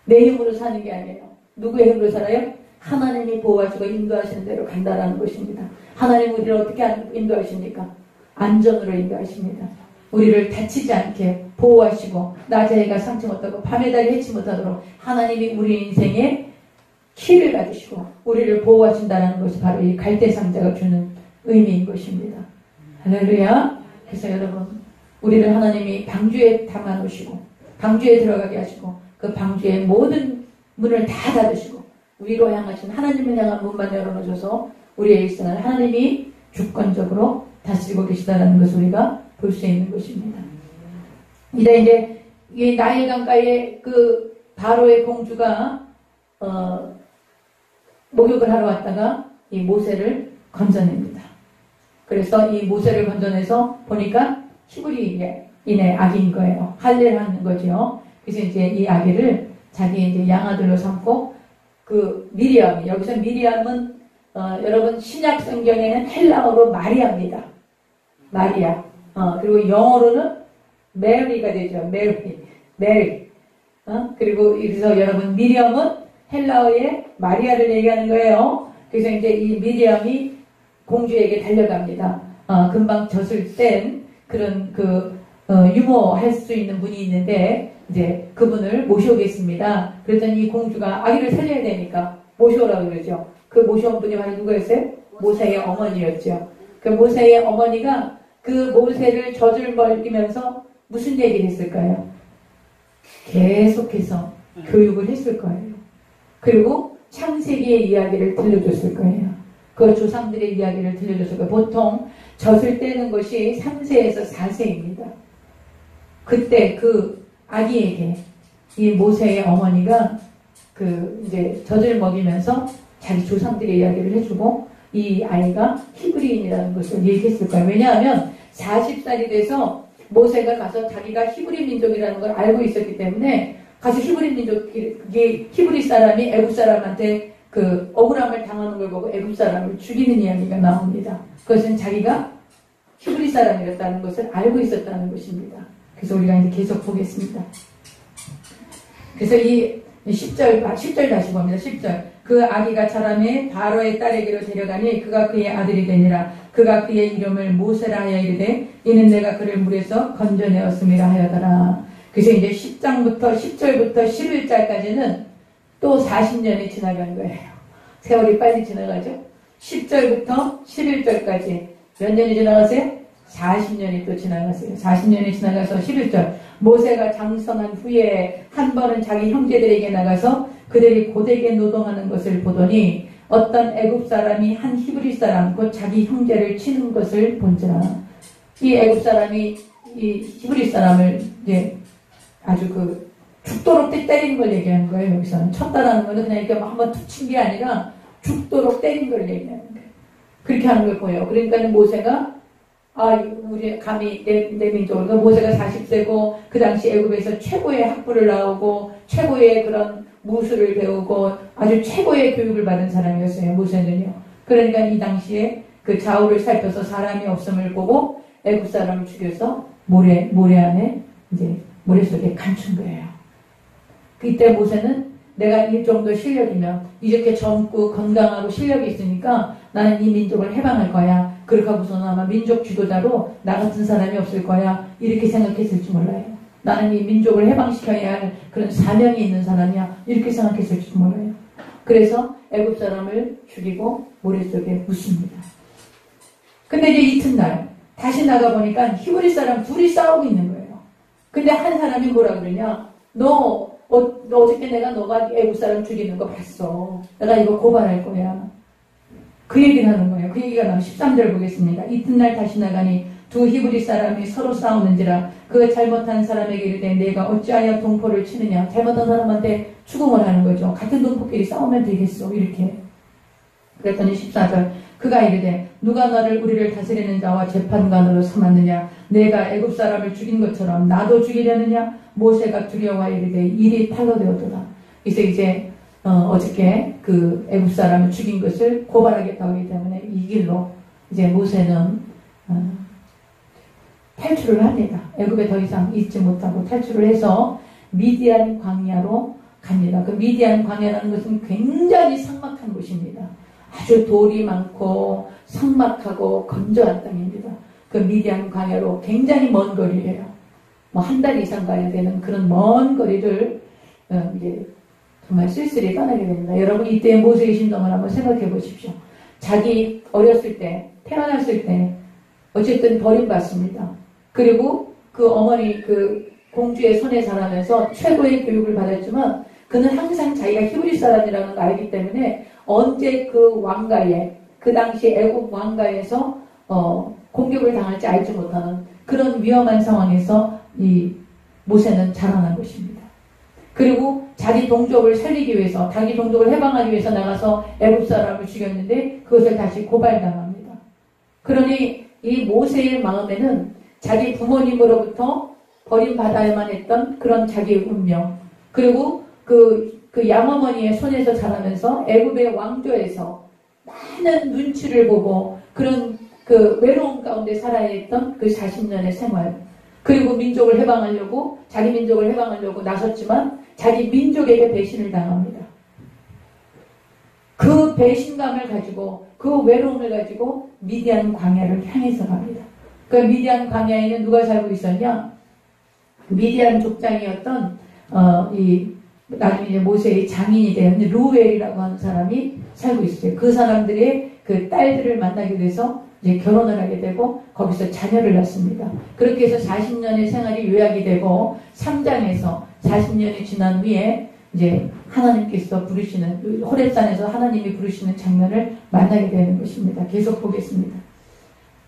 Speaker 1: 내 힘으로 사는 게 아니에요. 누구의 힘으로 살아요? 하나님이 보호하시고 인도하시는 대로 간다라는 것입니다. 하나님 우리를 어떻게 인도하십니까? 안전으로 인도하십니다. 우리를 다치지 않게 보호하시고 낮에 해가 상치 못하고 밤에 달이 해치 못하도록 하나님이 우리 인생에 키를 가지시고 우리를 보호하신다는 것이 바로 이 갈대상자가 주는 의미인 것입니다. 할렐루야. 그래서 여러분, 우리를 하나님이 방주에 담아놓으시고 방주에 들어가게 하시고 그 방주의 모든 문을 다 닫으시고 위로 향하신 하나님을 향한 문만 열어놓으셔서 우리의 일생을 하나님이 주권적으로 다스리고 계시다는 것을 우리가 볼 수 있는 것입니다. 이제 이 나일 강가에 그 바로의 공주가 목욕을 하러 왔다가 이 모세를 건져냅니다. 그래서 이 모세를 건져내서 보니까 히브리인의 아기인 거예요. 할례를 하는 거죠. 그래서 이제 이 아기를 자기 이제 양아들로 삼고 그 미리암이, 여기서 미리암은 여러분 신약 성경에는 헬라어로 마리아입니다. 마리아. 그리고 영어로는 메리가 되죠. 메리. 그리고 그래서 여러분 미리암은 헬라어의 마리아를 얘기하는 거예요. 그래서 이제 이 미리암이 공주에게 달려갑니다. 금방 젖을 땐 그런 유모할 수 있는 분이 있는데 이제 그분을 모셔오겠습니다. 그랬더니 이 공주가 아기를 살려야 되니까 모셔오라고 그러죠. 그 모셔온 분이 바로 누구였어요? 모세의 어머니였죠. 그 모세의 어머니가 그 모세를 젖을 먹이면서 무슨 얘기를 했을까요? 계속해서 교육을 했을 거예요. 그리고 창세기의 이야기를 들려줬을 거예요. 그 조상들의 이야기를 들려줬을 거예요. 보통 젖을 떼는 것이 3세에서 4세입니다. 그때 그 아기에게 이 모세의 어머니가 이제 젖을 먹이면서 자기 조상들의 이야기를 해주고 이 아이가 히브리인이라는 것을 얘기했을 거예요. 왜냐하면 40살이 돼서 모세가 가서 자기가 히브리 민족이라는 걸 알고 있었기 때문에 가서 히브리 사람이 애굽 사람한테 그 억울함을 당하는 걸 보고 애굽 사람을 죽이는 이야기가 나옵니다. 그것은 자기가 히브리 사람이었다는 것을 알고 있었다는 것입니다. 그래서 우리가 이제 계속 보겠습니다. 그래서 이 10절 다시 봅니다. 10절. 그 아기가 자라매 바로의 딸에게로 데려가니 그가 그의 아들이 되니라. 그가 그의 이름을 모세라 하여 이르되 이는 내가 그를 물에서 건져내었음이라 하여더라. 그래서 이제 10절부터 11절까지는 또 40년이 지나간 거예요. 세월이 빨리 지나가죠. 10절부터 11절까지 몇 년이 지나갔어요? 40년이 또 지나갔어요. 40년이 지나가서 11절. 모세가 장성한 후에 한 번은 자기 형제들에게 나가서 그들이 고되게 노동하는 것을 보더니 어떤 애굽 사람이 한 히브리 사람 곧 자기 형제를 치는 것을 본지라. 이 애굽 사람이 이 히브리 사람을 이제 아주 죽도록 때리는 걸 얘기하는 거예요. 여기서는 쳤다라는 거는 그냥 이렇게 한번 툭 친 게 아니라 죽도록 때린 걸 얘기하는 거예요. 그렇게 하는 걸 보여요. 그러니까 모세가 우리 감히 내 민족을, 모세가 40세고 그 당시 애굽에서 최고의 학부를 나오고 최고의 그런 무술을 배우고 아주 최고의 교육을 받은 사람이었어요. 모세는요. 그러니까 이 당시에 그 좌우를 살펴서 사람이 없음을 보고 애굽 사람을 죽여서 모래 안에 이제 모래 속에 감춘 거예요. 그때 모세는 내가 이 정도 실력이면 이렇게 젊고 건강하고 실력이 있으니까 나는 이 민족을 해방할 거야. 그렇게 하고서는 아마 민족 지도자로 나 같은 사람이 없을 거야. 이렇게 생각했을지 몰라요. 나는 이 민족을 해방시켜야 할 그런 사명이 있는 사람이야. 이렇게 생각했을지 몰라요. 그래서 애굽 사람을 죽이고 모래 속에 묻습니다. 근데 이제 이튿날 다시 나가보니까 히브리 사람 둘이 싸우고 있는 거예요. 근데 한 사람이 뭐라 그러냐. 너 어저께 너가 애굽 사람 죽이는 거 봤어. 내가 이거 고발할 거야. 그 얘기를 하는 거예요. 그 얘기가 나오면 13절 보겠습니다. 이튿날 다시 나가니 두 히브리 사람이 서로 싸우는지라 그 잘못한 사람에게 이르되 내가 어찌하여 동포를 치느냐. 잘못한 사람한테 추궁을 하는 거죠. 같은 동포끼리 싸우면 되겠어. 이렇게. 그랬더니 14절 그가 이르되 누가 너를 우리를 다스리는 자와 재판관으로 삼았느냐. 내가 애굽 사람을 죽인 것처럼 나도 죽이려느냐. 모세가 두려워 이르되 일이 탈로되었도다. 그래서 이제 어저께 그 애굽 사람을 죽인 것을 고발하겠다고 하기 때문에 이 길로 이제 모세는 탈출을 합니다. 애굽에 더 이상 있지 못하고 탈출을 해서 미디안 광야로 갑니다. 그 미디안 광야라는 것은 굉장히 삭막한 곳입니다. 아주 돌이 많고 삭막하고 건조한 땅입니다. 그 미디안 광야로 굉장히 먼 거리예요. 뭐 한 달 이상 가야 되는 그런 먼 거리를 이제 정말 쓸쓸히 떠나게 됩니다. 여러분 이때 모세의 심정을 한번 생각해 보십시오. 자기 어렸을 때 태어났을 때 어쨌든 버림받습니다. 그리고 그 어머니 그 공주의 손에 자라면서 최고의 교육을 받았지만 그는 항상 자기가 히브리 사람이라는 걸 알기 때문에 언제 그 왕가에 그 당시 애국 왕가에서 공격을 당할지 알지 못하는 그런 위험한 상황에서 이 모세는 자라난 것입니다. 그리고 자기 동족을 살리기 위해서 자기 동족을 해방하기 위해서 나가서 애굽 사람을 죽였는데 그것을 다시 고발당합니다. 그러니 이 모세의 마음에는 자기 부모님으로부터 버림받아야만 했던 그런 자기의 운명 그리고 그 양어머니의 손에서 자라면서 애굽의 왕조에서 많은 눈치를 보고 그런 그 외로움 가운데 살아야 했던 그 40년의 생활 그리고 민족을 해방하려고 자기 민족을 해방하려고 나섰지만 자기 민족에게 배신을 당합니다. 그 배신감을 가지고 그 외로움을 가지고 미디안 광야를 향해서 갑니다. 그 미디안 광야에는 누가 살고 있었냐? 미디안 족장이었던 나중에 이제 모세의 장인이 된 루엘이라고 하는 사람이 살고 있어요. 그 사람들의 그 딸들을 만나게 돼서 이제 결혼을 하게 되고 거기서 자녀를 낳습니다. 그렇게 해서 40년의 생활이 요약이 되고 3장에서 40년이 지난 후에 이제 하나님께서 부르시는 호렙산에서 하나님이 부르시는 장면을 만나게 되는 것입니다. 계속 보겠습니다.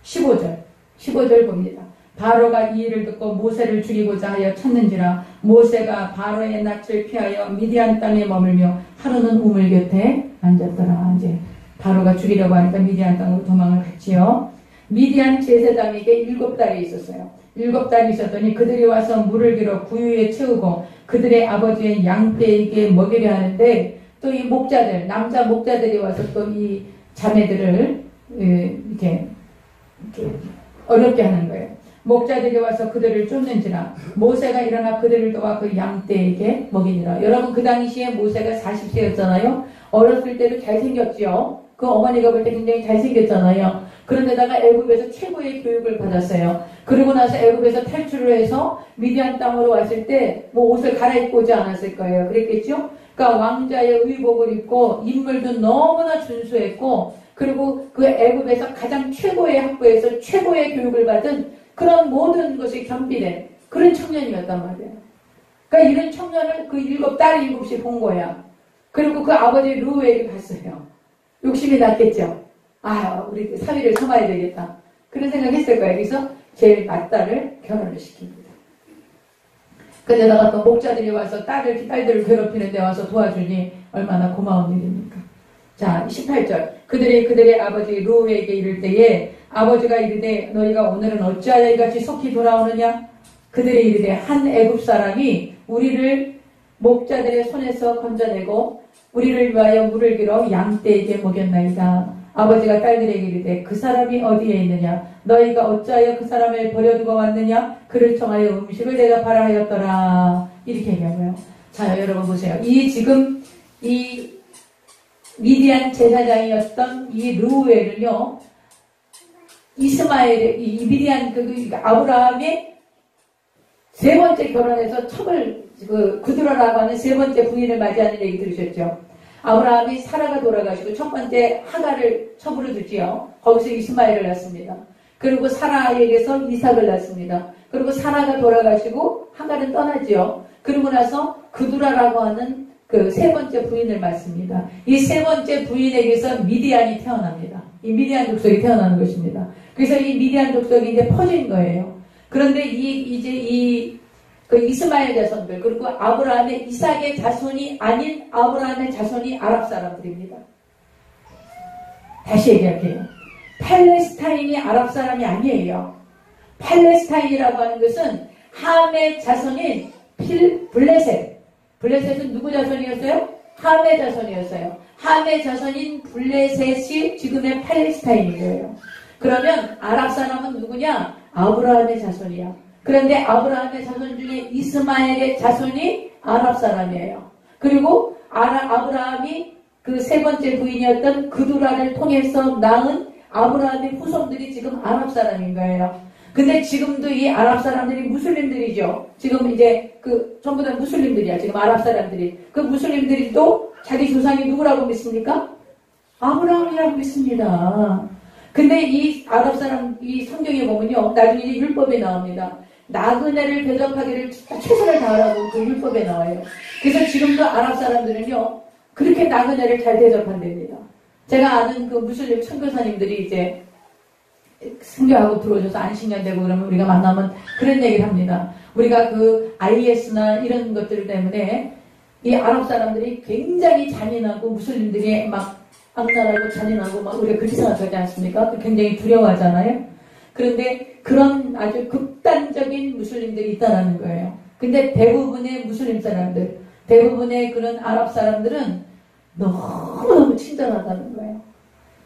Speaker 1: 15절 봅니다. 바로가 이 일을 듣고 모세를 죽이고자 하여 쳤는지라 모세가 바로의 낯을 피하여 미디안 땅에 머물며 하루는 우물 곁에 앉았더라. 이제 바로가 죽이려고 하니까 미디안 땅으로 도망을 갔지요. 미디안 제사장에게 7달이 있었어요. 7달이 있었더니 그들이 와서 물을 길어 구유에 채우고 그들의 아버지의 양떼에게 먹이려 하는데 또 이 목자들 남자 목자들이 와서 또 이 자매들을 이렇게 어렵게 하는 거예요. 목자들이 와서 그들을 쫓는지라 모세가 일어나 그들을 도와 그 양떼에게 먹이니라. 여러분 그 당시에 모세가 40세였잖아요. 어렸을 때도 잘생겼지요. 그 어머니가 볼 때 굉장히 잘생겼잖아요. 그런데다가 애굽에서 최고의 교육을 받았어요. 그리고 나서 애굽에서 탈출을 해서 미디안 땅으로 왔을 때 뭐 옷을 갈아입고 오지 않았을 거예요. 그랬겠죠? 그러니까 왕자의 의복을 입고 인물도 너무나 준수했고 그리고 그 애굽에서 가장 최고의 학교에서 최고의 교육을 받은 그런 모든 것이 겸비된 그런 청년이었단 말이에요. 그러니까 이런 청년을 그 7딸 7이 본 거야. 그리고 그 아버지 루엘이 봤어요. 욕심이 났겠죠. 아, 우리 사위를 삼아야 되겠다. 그런 생각했을 거예요. 그래서 제일 맏딸을 결혼을 시킵니다. 그러다가 또 목자들이 와서 딸들을 괴롭히는 데 와서 도와주니 얼마나 고마운 일입니까? 자, 18절. 그들의 아버지 루에게 이를 때에 아버지가 이르되 너희가 오늘은 어찌하여 이같이 속히 돌아오느냐? 그들의 이르되 한 애굽 사람이 우리를 목자들의 손에서 건져내고 우리를 위하여 물을 길어 양떼에게 먹였나이다. 아버지가 딸들에게 이르되 그 사람이 어디에 있느냐? 너희가 어찌하여 그 사람을 버려두고 왔느냐? 그를 청하여 음식을 내가 바라 하였더라. 이렇게 얘기하고요. 자, 여러분 보세요. 지금 이 미디안 제사장이었던 이 르우엘은요, 이 미디안 아브라함의 세 번째 결혼해서 구두라라고 하는 세 번째 부인을 맞이하는 얘기 들으셨죠? 아브라함이 사라가 돌아가시고 첫 번째 하가를 첩으로 두지요. 거기서 이스마엘을 낳습니다. 그리고 사라에게서 이삭을 낳습니다. 그리고 사라가 돌아가시고 하가는 떠나지요. 그리고 나서 구두라라고 하는 그 세 번째 부인을 맞습니다. 이 세 번째 부인에게서 미디안이 태어납니다. 이 미디안 족속이 태어나는 것입니다. 그래서 이 미디안 족속이 이제 퍼진 거예요. 그런데 그 이스마엘 자손들, 그리고 아브라함의 이삭의 자손이 아닌 아브라함의 자손이 아랍 사람들입니다. 다시 얘기할게요. 팔레스타인이 아랍 사람이 아니에요. 팔레스타인이라고 하는 것은 함의 자손인 블레셋. 블레셋은 누구 자손이었어요? 함의 자손이었어요. 함의 자손인 블레셋이 지금의 팔레스타인이에요. 그러면 아랍 사람은 누구냐? 아브라함의 자손이야. 그런데 아브라함의 자손 중에 이스마엘의 자손이 아랍 사람이에요. 그리고 아브라함이 그 세 번째 부인이었던 그두라를 통해서 낳은 아브라함의 후손들이 지금 아랍 사람인 거예요. 근데 지금도 이 아랍 사람들이 무슬림들이죠. 지금 이제 그 전부 다 무슬림들이야. 지금 아랍 사람들이. 그 무슬림들이 또 자기 조상이 누구라고 믿습니까? 아브라함이라고 믿습니다. 근데 이 아랍 사람, 이 성경에 보면요. 나중에 이제 율법에 나옵니다. 나그네를 대접하기를 최선을 다하라고 그 율법에 나와요. 그래서 지금도 아랍 사람들은요. 그렇게 나그네를 잘 대접한답니다. 제가 아는 그 무슬림 선교사님들이 이제 선교하고 들어오셔서 안식년 되고 그러면 우리가 만나면 그런 얘기를 합니다. 우리가 그 IS나 이런 것들 때문에 이 아랍 사람들이 굉장히 잔인하고 무슬림들이 막 악랄하고 잔인하고 막 우리가 그렇게 생각하지 않습니까? 굉장히 두려워하잖아요. 그런데 그런 아주 극단적인 무슬림들이 있다라는 거예요. 근데 대부분의 무슬림 사람들, 대부분의 그런 아랍 사람들은 너무너무 친절하다는 거예요.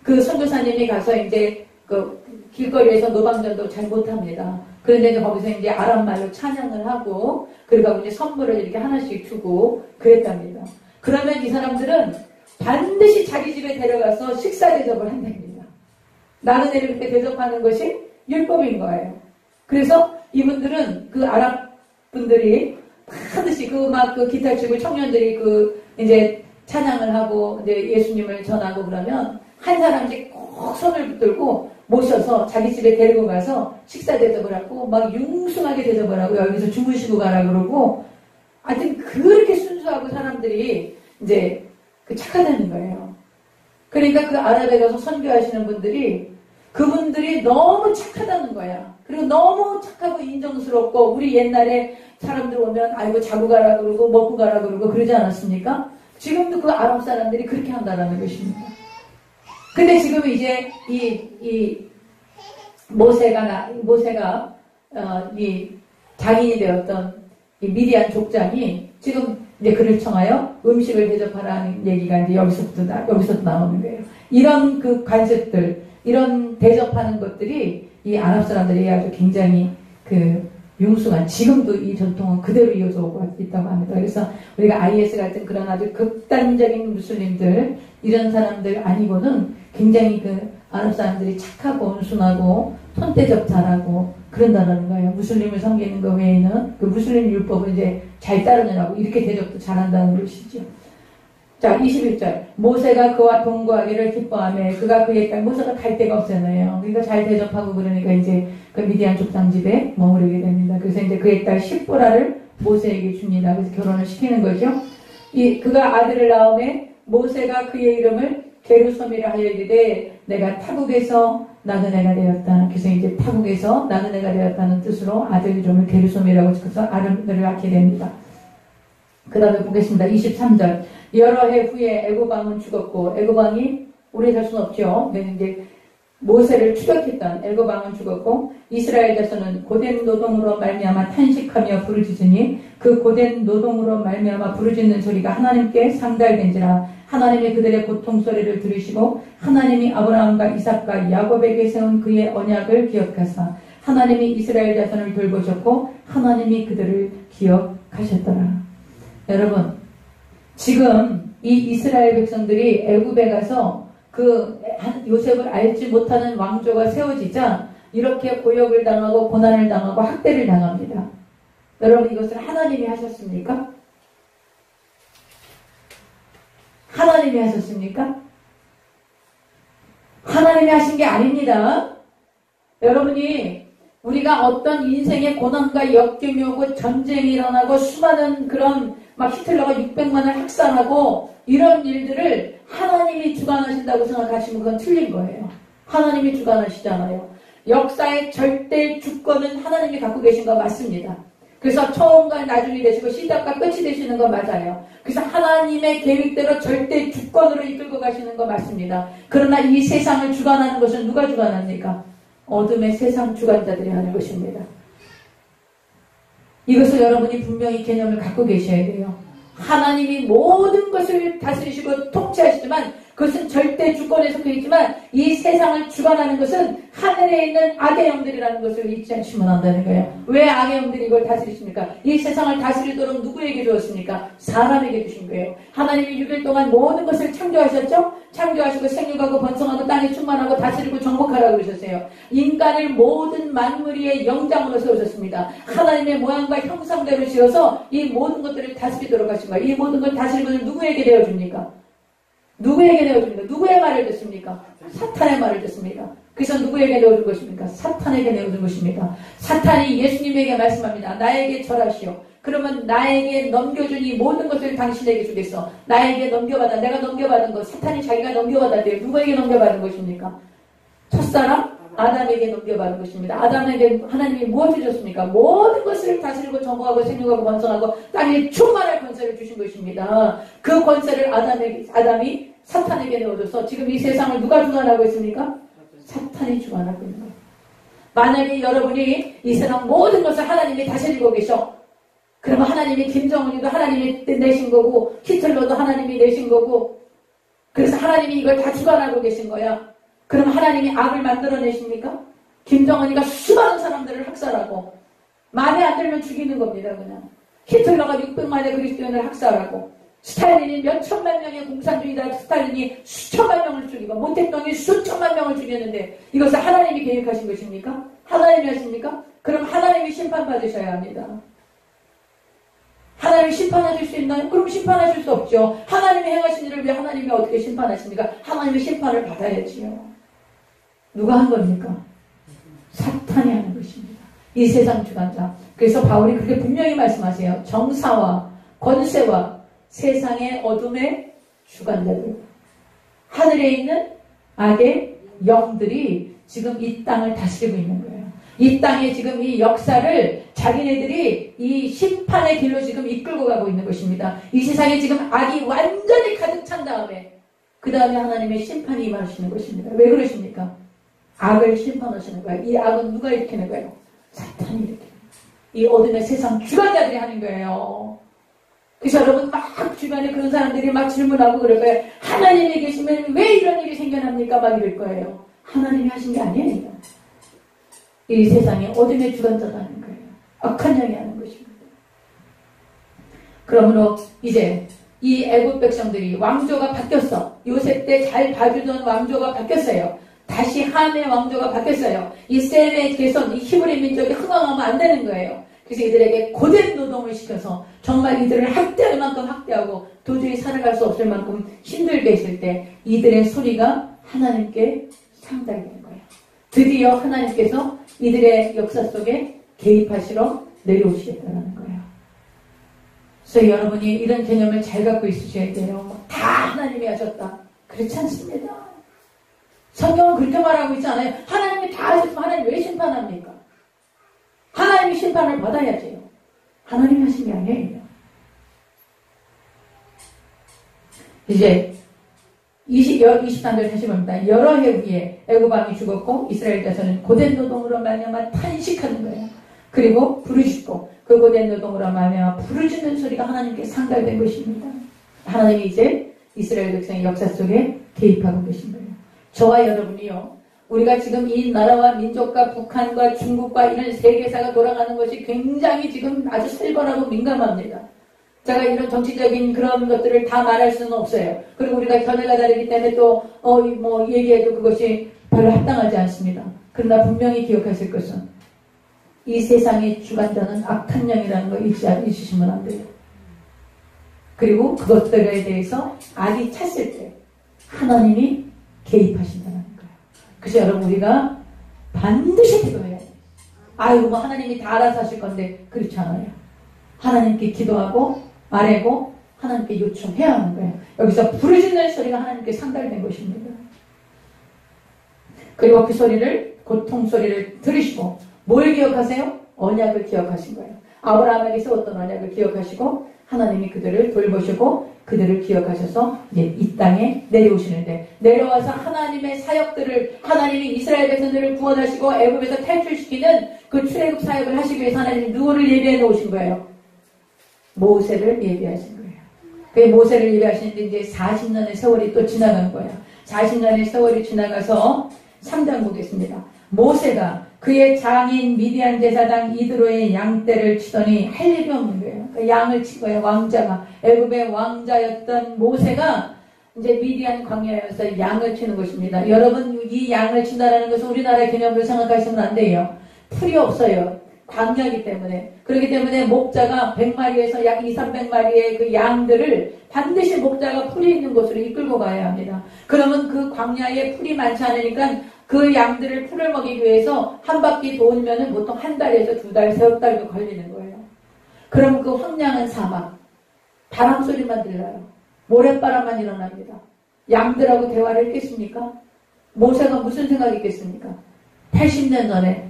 Speaker 1: 그 선교사님이 가서 이제 그 길거리에서 노방전도 잘 못합니다. 그런데 이제 거기서 이제 아랍말로 찬양을 하고, 그리고 이제 선물을 이렇게 하나씩 주고 그랬답니다. 그러면 이 사람들은 반드시 자기 집에 데려가서 식사 대접을 한답니다. 나그네를 그렇게 대접하는 것이 율법인 거예요. 그래서 이분들은 그 아랍 분들이 반드시 그 기타 치고 청년들이 그 이제 찬양을 하고 이제 예수님을 전하고 그러면 한 사람씩 꼭 손을 붙들고 모셔서 자기 집에 데리고 가서 식사 대접을 하고 막 융숭하게 대접을 하고 여기서 주무시고 가라 그러고 하여튼 그렇게 순수하고 사람들이 이제 그 착하다는 거예요. 그러니까 그 아랍에 가서 선교하시는 분들이 그분들이 너무 착하다는 거야. 그리고 너무 착하고 인정스럽고 우리 옛날에 사람들 오면 아이고 자고 가라 그러고 먹고 가라 그러고 그러지 않았습니까? 지금도 그 아랍 사람들이 그렇게 한다는 것입니다. 근데 지금 이제 이 모세가 이 장인이 되었던 이 미디안 족장이 지금 이제 그를 청하여 음식을 대접하라는 얘기가 이제 여기서부터 나오는 거예요. 이런 그 관습들, 이런 대접하는 것들이 이 아랍 사람들이 아주 굉장히 그 융숭한, 지금도 이 전통은 그대로 이어져 오고 있다고 합니다. 그래서 우리가 IS 같은 그런 아주 극단적인 무슬림들, 이런 사람들 아니고는 굉장히 그 아랍 사람들이 착하고 온순하고 손대접 잘하고 그런다는 거예요. 무슬림을 섬기는 것 외에는 그 무슬림 율법을 이제 잘 따르느라고 이렇게 대접도 잘한다는 것이죠. 자, 21절. 모세가 그와 동거하기를 기뻐하며 그가 그의 딸, 모세가 갈 데가 없잖아요. 그러니까 잘 대접하고 그러니까 이제 그 미디안 족장 집에 머무르게 됩니다. 그래서 이제 그의 딸 십보라를 모세에게 줍니다. 그래서 결혼을 시키는 거죠. 그가 아들을 낳음에 모세가 그의 이름을 게르솜이라 하여 이르되 내가 타국에서 나그네가 되었다. 그래서 이제 타국에서 나그네가 되었다는 뜻으로 아들 이름을 게르솜이라고 지어서 아름을 낳게 됩니다. 그 다음에 보겠습니다. 23절. 여러 해 후에 애굽 왕은 죽었고, 애굽 왕이 오래 살 수는 없죠. 근데 이제 모세를 추격했던 애굽 왕은 죽었고, 이스라엘 자손은 고된 노동으로 말미암아 탄식하며 부르짖으니 그 고된 노동으로 말미암아 부르짖는 소리가 하나님께 상달된지라. 하나님이 그들의 고통 소리를 들으시고 하나님이 아브라함과 이삭과 야곱에게 세운 그의 언약을 기억하사 하나님이 이스라엘 자손을 돌보셨고 하나님이 그들을 기억하셨더라. 여러분, 지금 이 이스라엘 백성들이 애굽에 가서 그 요셉을 알지 못하는 왕조가 세워지자 이렇게 고역을 당하고 고난을 당하고 학대를 당합니다. 여러분, 이것을 하나님이 하셨습니까? 하나님이 하셨습니까? 하나님이 하신 게 아닙니다. 여러분이 우리가 어떤 인생의 고난과 역경이 오고 전쟁이 일어나고 수많은 그런 막 히틀러가 600만을 학살하고 이런 일들을 하나님이 주관하신다고 생각하시면 그건 틀린 거예요. 하나님이 주관하시잖아요. 역사의 절대 주권은 하나님이 갖고 계신 거 맞습니다. 그래서 처음과 나중이 되시고 시작과 끝이 되시는 거 맞아요. 그래서 하나님의 계획대로 절대 주권으로 이끌고 가시는 거 맞습니다. 그러나 이 세상을 주관하는 것은 누가 주관합니까? 어둠의 세상 주관자들이 하는 것입니다. 이것을 여러분이 분명히 개념을 갖고 계셔야 돼요. 하나님이 모든 것을 다스리시고 통치하시지만 그것은 절대 주권에 속해 있지만 이 세상을 주관하는 것은 하늘에 있는 악의 영들이라는 것을 잊지 않으시면 한다는 거예요. 왜 악의 영들이 이걸 다스리십니까? 이 세상을 다스리도록 누구에게 주었습니까? 사람에게 주신 거예요. 하나님이 6일 동안 모든 것을 창조하셨죠? 창조하시고 생육하고 번성하고 땅에 충만하고 다스리고 정복하라고 그러셨어요. 인간을 모든 만물 위의 영장으로 세우셨습니다. 하나님의 모양과 형상대로 지어서 이 모든 것들을 다스리도록 하신 거예요. 이 모든 걸 다스리는 것은 누구에게 내어줍니까? 누구에게 내어줍니까? 누구의 말을 듣습니까? 사탄의 말을 듣습니다. 그래서 누구에게 내어준 것입니까? 사탄에게 내어준 것입니다. 사탄이 예수님에게 말씀합니다. 나에게 절하시오. 그러면 나에게 넘겨준 이 모든 것을 당신에게 주겠어. 나에게 넘겨받아. 내가 넘겨받은 것. 사탄이 자기가 넘겨받았대요. 누구에게 넘겨받은 것입니까? 첫사람? 아담에게 넘겨받은 것입니다. 아담에게 하나님이 무엇을 줬습니까? 모든 것을 다스리고 정복하고 생육하고 번성하고 땅에 충만할 권세를 주신 것입니다. 그 권세를 아담이 사탄에게 내어줘서 지금 이 세상을 누가 주관하고 있습니까? 사탄이 주관하고 있는 거예요. 만약에 여러분이 이 세상 모든 것을 하나님이 다스리고 계셔. 그러면 하나님이 김정은이도 하나님이 내신 거고 히틀러도 하나님이 내신 거고 그래서 하나님이 이걸 다 주관하고 계신 거야. 그럼 하나님이 악을 만들어내십니까? 김정은이가 수많은 사람들을 학살하고 마음에 안 들면 죽이는 겁니다. 그냥 히틀러가 600만의 그리스도인을 학살하고 스탈린이 몇 천만 명의 공산주의자 스탈린이 수천만 명을 죽이고 모 대통령이 수천만 명을 죽였는데 이것을 하나님이 계획하신 것입니까? 하나님이 하십니까? 그럼 하나님이 심판받으셔야 합니다. 하나님이 심판하실 수 있나요? 그럼 심판하실 수 없죠. 하나님이 행하신 일을 왜 하나님이 어떻게 심판하십니까? 하나님이 심판을 받아야지요. 누가 한 겁니까? 사탄이 하는 것입니다. 이 세상 주관자. 그래서 바울이 그렇게 분명히 말씀하세요. 정사와 권세와 세상의 어둠의 주관자들. 하늘에 있는 악의 영들이 지금 이 땅을 다스리고 있는 거예요. 이 땅에 지금 이 역사를 자기네들이 이 심판의 길로 지금 이끌고 가고 있는 것입니다. 이 세상에 지금 악이 완전히 가득 찬 다음에 그 다음에 하나님의 심판이 임하시는 것입니다. 왜 그러십니까? 악을 심판하시는 거예요. 이 악은 누가 일으키는 거예요? 사탄이 일으키는 거예요. 이 어둠의 세상 주관자들이 하는 거예요. 그래서 여러분 막 주변에 그런 사람들이 막 질문하고 그럴 거예요. 하나님이 계시면 왜 이런 일이 생겨납니까? 막 이럴 거예요. 하나님이 하신 게 아니에요. 이 세상에 어둠의 주관자가 하는 거예요. 악한 영이 하는 것입니다. 그러므로 이제 이 애국 백성들이 왕조가 바뀌었어. 요셉 때 잘 봐주던 왕조가 바뀌었어요. 다시 함의 왕조가 바뀌었어요. 이 셈의 개선, 이 히브리 민족이 흥왕하면 안 되는 거예요. 그래서 이들에게 고된 노동을 시켜서 정말 이들을 학대할 만큼 학대하고 도저히 살아갈 수 없을 만큼 힘들게 했을 때 이들의 소리가 하나님께 상달이 되는 거예요. 드디어 하나님께서 이들의 역사 속에 개입하시러 내려오시겠다는 거예요. 그래서 여러분이 이런 개념을 잘 갖고 있으셔야 돼요. 다 하나님이 하셨다. 그렇지 않습니다. 성경은 그렇게 말하고 있지 않아요. 하나님이 다 하셨으면 하나님 왜 심판합니까? 하나님이 심판을 받아야지요. 하나님이 하신 게 아니에요. 이제 23절 다시 봅니다. 여러 해 후에 애굽 왕이 죽었고 이스라엘 자손은 고된 노동으로 말미암아 탄식하는 거예요. 그리고 부르짖고 그 고된 노동으로 말미암아 부르짖는 소리가 하나님께 상달된 것입니다. 하나님이 이제 이스라엘 백성의 역사 속에 개입하고 계신 거예요. 저와 여러분이요. 우리가 지금 이 나라와 민족과 북한과 중국과 이런 세계사가 돌아가는 것이 굉장히 지금 아주 살벌하고 민감합니다. 제가 이런 정치적인 그런 것들을 다 말할 수는 없어요. 그리고 우리가 견해가 다르기 때문에 또 얘기해도 그것이 별로 합당하지 않습니다. 그러나 분명히 기억하실 것은 이 세상의 주관자는 악한 영이라는 거 잊으시면 안 돼요. 그리고 그것들에 대해서 악이 찼을 때 하나님이 개입하신다는 거예요. 그래서 여러분 우리가 반드시 기도해야 돼요. 아이고 뭐 하나님이 다 알아서 하실 건데 그렇지 않아요. 하나님께 기도하고 아뢰고 하나님께 요청해야 하는 거예요. 여기서 부르짖는 소리가 하나님께 상달된 것입니다. 그리고 그 소리를 고통 소리를 들으시고 뭘 기억하세요? 언약을 기억하신 거예요. 아브라함에게서 어떤 언약을 기억하시고 하나님이 그들을 돌보시고 그들을 기억하셔서 이제 이 땅에 내려오시는데 내려와서 하나님의 사역들을 하나님이 이스라엘 백성들을 구원하시고 애굽에서 탈출시키는 그 출애굽 사역을 하시기 위해서 하나님이 누구를 예비해 놓으신 거예요? 모세를 예비하신 거예요. 그 모세를 예배하시는데 이제 40년의 세월이 또 지나간 거예요. 40년의 세월이 지나가서 3장 보겠습니다. 모세가 그의 장인 미디안 제사장 이드로의 양떼를 치더니 할 일이 없는 거예요. 그러니까 양을 친 거예요. 왕자가. 애굽의 왕자였던 모세가 이제 미디안 광야에서 양을 치는 것입니다. 여러분, 이 양을 친다라는 것은 우리나라 개념으로 생각하시면 안 돼요. 풀이 없어요. 광야이기 때문에. 그렇기 때문에 목자가 100마리에서 약 200~300마리의 그 양들을 반드시 목자가 풀이 있는 곳으로 이끌고 가야 합니다. 그러면 그 광야에 풀이 많지 않으니까 그 양들을 풀을 먹이기 위해서 한 바퀴 돌면은 보통 한 달에서 2달, 3달도 걸리는 거예요. 그럼 그 황량한 사막, 바람 소리만 들려요. 모래바람만 일어납니다. 양들하고 대화를 했겠습니까? 모세가 무슨 생각이 있겠습니까? 80년 전에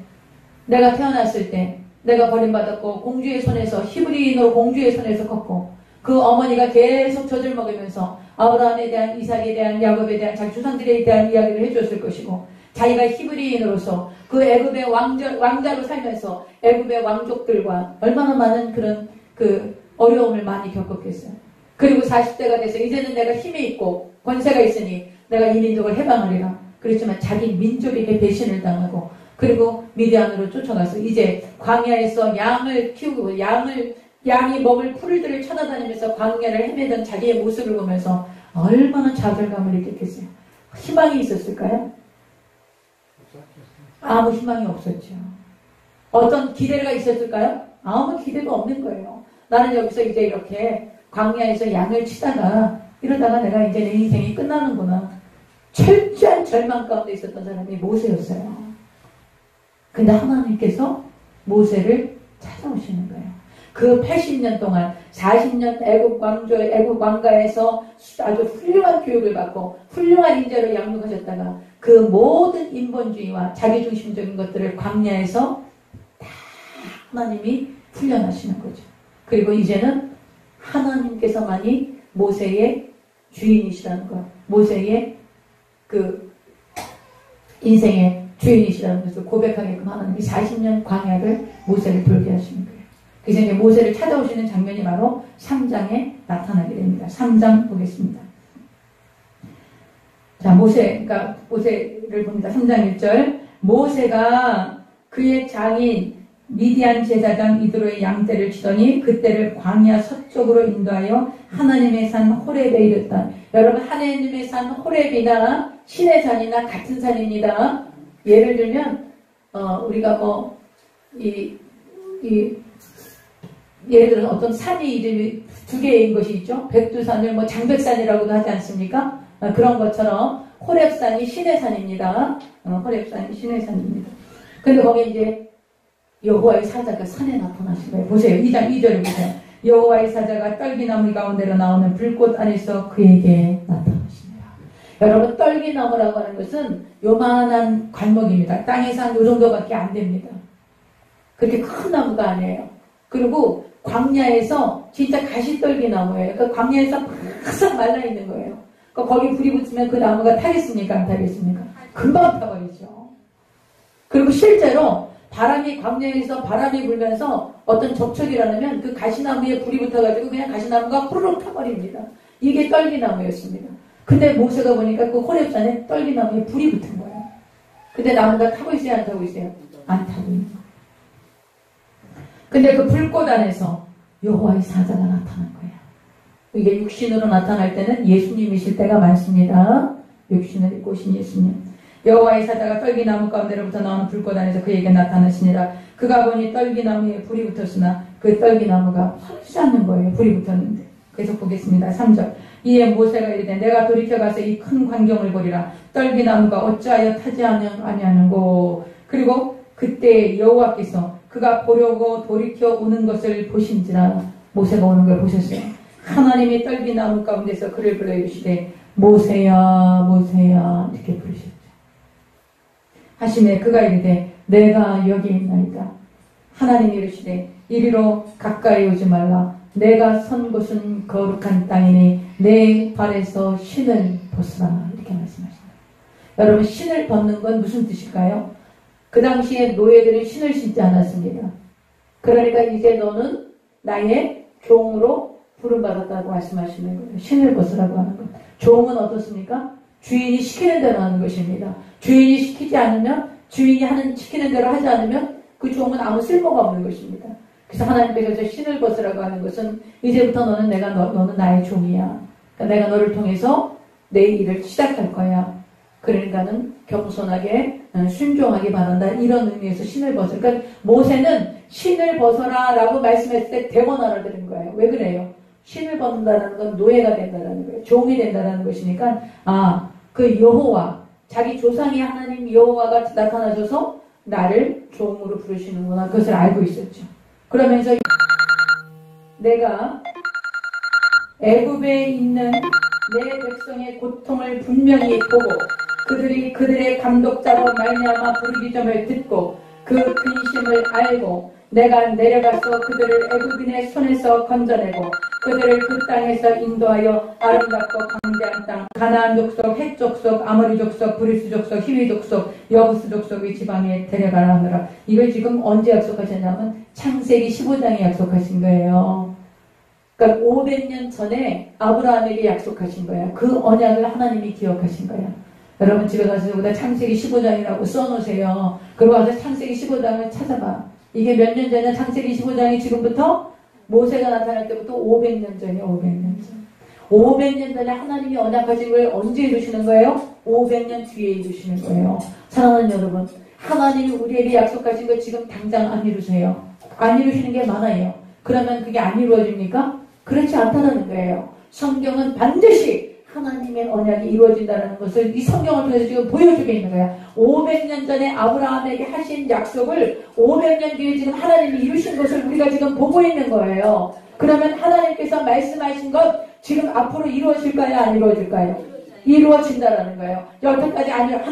Speaker 1: 내가 태어났을 때 내가 버림받았고 공주의 손에서 히브리인으로 공주의 손에서 컸고 그 어머니가 계속 젖을 먹으면서 아브라함에 대한, 이삭에 대한, 야곱에 대한, 자기 조상들에 대한 이야기를 해줬을 것이고 자기가 히브리인으로서 그 애굽의 왕자로 살면서 애굽의 왕족들과 얼마나 많은 그런 그 어려움을 많이 겪었겠어요. 그리고 40대가 돼서 이제는 내가 힘이 있고 권세가 있으니 내가 이 민족을 해방하리라. 그렇지만 자기 민족에게 배신을 당하고 그리고 미디안으로 쫓아가서 이제 광야에서 양을 키우고 양이 먹을 풀들을 찾아다니면서 광야를 헤매던 자기의 모습을 보면서 얼마나 좌절감을 느꼈겠어요. 희망이 있었을까요? 아무 희망이 없었죠. 어떤 기대가 있었을까요? 아무 기대도 없는 거예요. 나는 여기서 이제 이렇게 광야에서 양을 치다가 이러다가 내가 이제 내 인생이 끝나는구나. 철저한 절망 가운데 있었던 사람이 모세였어요. 근데 하나님께서 모세를 찾아오시는 거예요. 그 80년 동안 40년 애굽 왕가에서 아주 훌륭한 교육을 받고 훌륭한 인재로 양육하셨다가 그 모든 인본주의와 자기중심적인 것들을 광야에서 다 하나님이 훈련하시는 거죠. 그리고 이제는 하나님께서만이 모세의 주인이시라는 것, 모세의 그 인생의 주인이시라는 것을 고백하게끔 하나님이 40년 광야를 모세를 돌게 하시는 거예요. 그래서 이제 모세를 찾아오시는 장면이 바로 3장에 나타나게 됩니다. 3장 보겠습니다. 자, 모세를 봅니다. 3장 1절. 모세가 그의 장인 미디안 제사장 이드로의 양떼를 치더니 그때를 광야 서쪽으로 인도하여 하나님의 산 호렙에 이르렀다. 여러분, 하나님의 산 호렙이나 신의 산이나 같은 산입니다. 예를 들면 우리가 예를 들어 어떤 산이 이름이 두 개인 것이 있죠. 백두산을 장백산이라고도 하지 않습니까? 그런 것처럼 호렙산이 신의 산입니다. 호렙산이 신의 산입니다. 근데 거기 이제 여호와의 사자가 산에 나타나신 거예요. 보세요. 2장 2절을 보세요. 여호와의 사자가 떨기나무 가운데로 나오는 불꽃 안에서 그에게 나타나십니다. 여러분, 떨기나무라고 하는 것은 요만한 관목입니다. 땅에서 한 요 정도밖에 안 됩니다. 그렇게 큰 나무가 아니에요. 그리고 광야에서 진짜 가시떨기나무예요. 그러니까 광야에서 바싹 말라있는 거예요. 그러니까 거기 불이 붙으면 그 나무가 타겠습니까? 안 타겠습니까? 금방 타버리죠. 그리고 실제로 광야에서 바람이 불면서 어떤 접촉이 일어나면 그 가시나무에 불이 붙어가지고 그냥 가시나무가 후루룩 타버립니다. 이게 떨기나무였습니다. 근데 모세가 보니까 그 호렙산에 떨기나무에 불이 붙은 거예요. 근데 나무가 타고 있어요? 안 타고 있어요? 안 타고 있는 거예요. 근데 그 불꽃 안에서 여호와의 사자가 나타난 거예요. 이게 육신으로 나타날 때는 예수님이실 때가 많습니다. 육신을 입고 오신 예수님. 여호와의 사자가 떨기나무 가운데로부터 나오는 불꽃 안에서 그에게 나타나시니라. 그가 보니 떨기나무에 불이 붙었으나 그 떨기나무가 화르지 않는 거예요. 불이 붙었는데. 계속 보겠습니다. 3절. 이에 모세가 이르되 내가 돌이켜가서 이 큰 광경을 보리라. 떨기나무가 어찌하여 타지 아니하는고. 그리고 그때 여호와께서 그가 보려고 돌이켜 오는 것을 보신지라. 모세가 오는 걸 보셨어요. 하나님이 떨기나무 가운데서 그를 불러 이르시되 모세야 모세야 이렇게 부르셨죠. 하시매 그가 이르되 내가 여기 있나이다. 하나님이 이르시되 이리로 가까이 오지 말라. 내가 선 곳은 거룩한 땅이니 내 발에서 신을 벗으라. 이렇게 말씀하십니다. 여러분, 신을 벗는 건 무슨 뜻일까요? 그 당시에 노예들은 신을 신지 않았습니다. 그러니까 이제 너는 나의 종으로 부름받았다고 말씀하시는 거예요. 신을 벗으라고 하는 것. 종은 어떻습니까? 주인이 시키는 대로 하는 것입니다. 주인이 시키지 않으면, 주인이 시키는 대로 하지 않으면 그 종은 아무 쓸모가 없는 것입니다. 그래서 하나님께서 신을 벗으라고 하는 것은 이제부터 너는 나의 종이야. 그러니까 내가 너를 통해서 내 일을 시작할 거야. 그러니까는 겸손하게 순종하기 바란다. 이런 의미에서 신을 벗으라. 그러니까 모세는 신을 벗어라 라고 말씀했을 때 대번 알아들은 거예요. 왜 그래요? 신을 벗는다는 건 노예가 된다는 거예요. 종이 된다는 것이니까 그 여호와, 자기 조상의 하나님 여호와가 나타나셔서 나를 종으로 부르시는구나. 그것을 알고 있었죠. 그러면서 내가 애굽에 있는 내 백성의 고통을 분명히 보고 그들의 감독자로 말미암아 부르짖음을 듣고 그 근심을 알고 내가 내려가서 그들을 애굽인의 손에서 건져내고 그들을 그 땅에서 인도하여 아름답고 광대한 땅 가나안 족속, 헷 족속, 아모리 족속, 브리스 족속, 히위 족속, 여부스 족속의 지방에 데려가라 하느라. 이걸 지금 언제 약속하셨냐면 창세기 15장에 약속하신 거예요. 그러니까 500년 전에 아브라함에게 약속하신 거예요. 그 언약을 하나님이 기억하신 거예요. 여러분 집에 가서 여기다 창세기 15장이라고 써놓으세요. 그리고 와서 창세기 15장을 찾아봐. 이게 몇 년 전이야? 창세기 15장이 지금부터 모세가 나타날 때부터 500년 전이에요. 500년 전. 500년 전에 하나님이 언약하신 걸 언제 이루시는 거예요? 500년 뒤에 이루시는 거예요. 사랑하는 여러분, 하나님이 우리에게 약속하신 거 지금 당장 안 이루세요. 안 이루시는 게 많아요. 그러면 그게 안 이루어집니까? 그렇지 않다는 거예요. 성경은 반드시 하나님의 언약이 이루어진다는 것을 이 성경을 통해서 지금 보여주고 있는 거야. 500년 전에 아브라함에게 하신 약속을 500년 뒤에 지금 하나님이 이루신 것을 우리가 지금 보고 있는 거예요. 그러면 하나님께서 말씀하신 것 지금 앞으로 이루어질까요? 안 이루어질까요? 이루어진다라는 거예요. 여태까지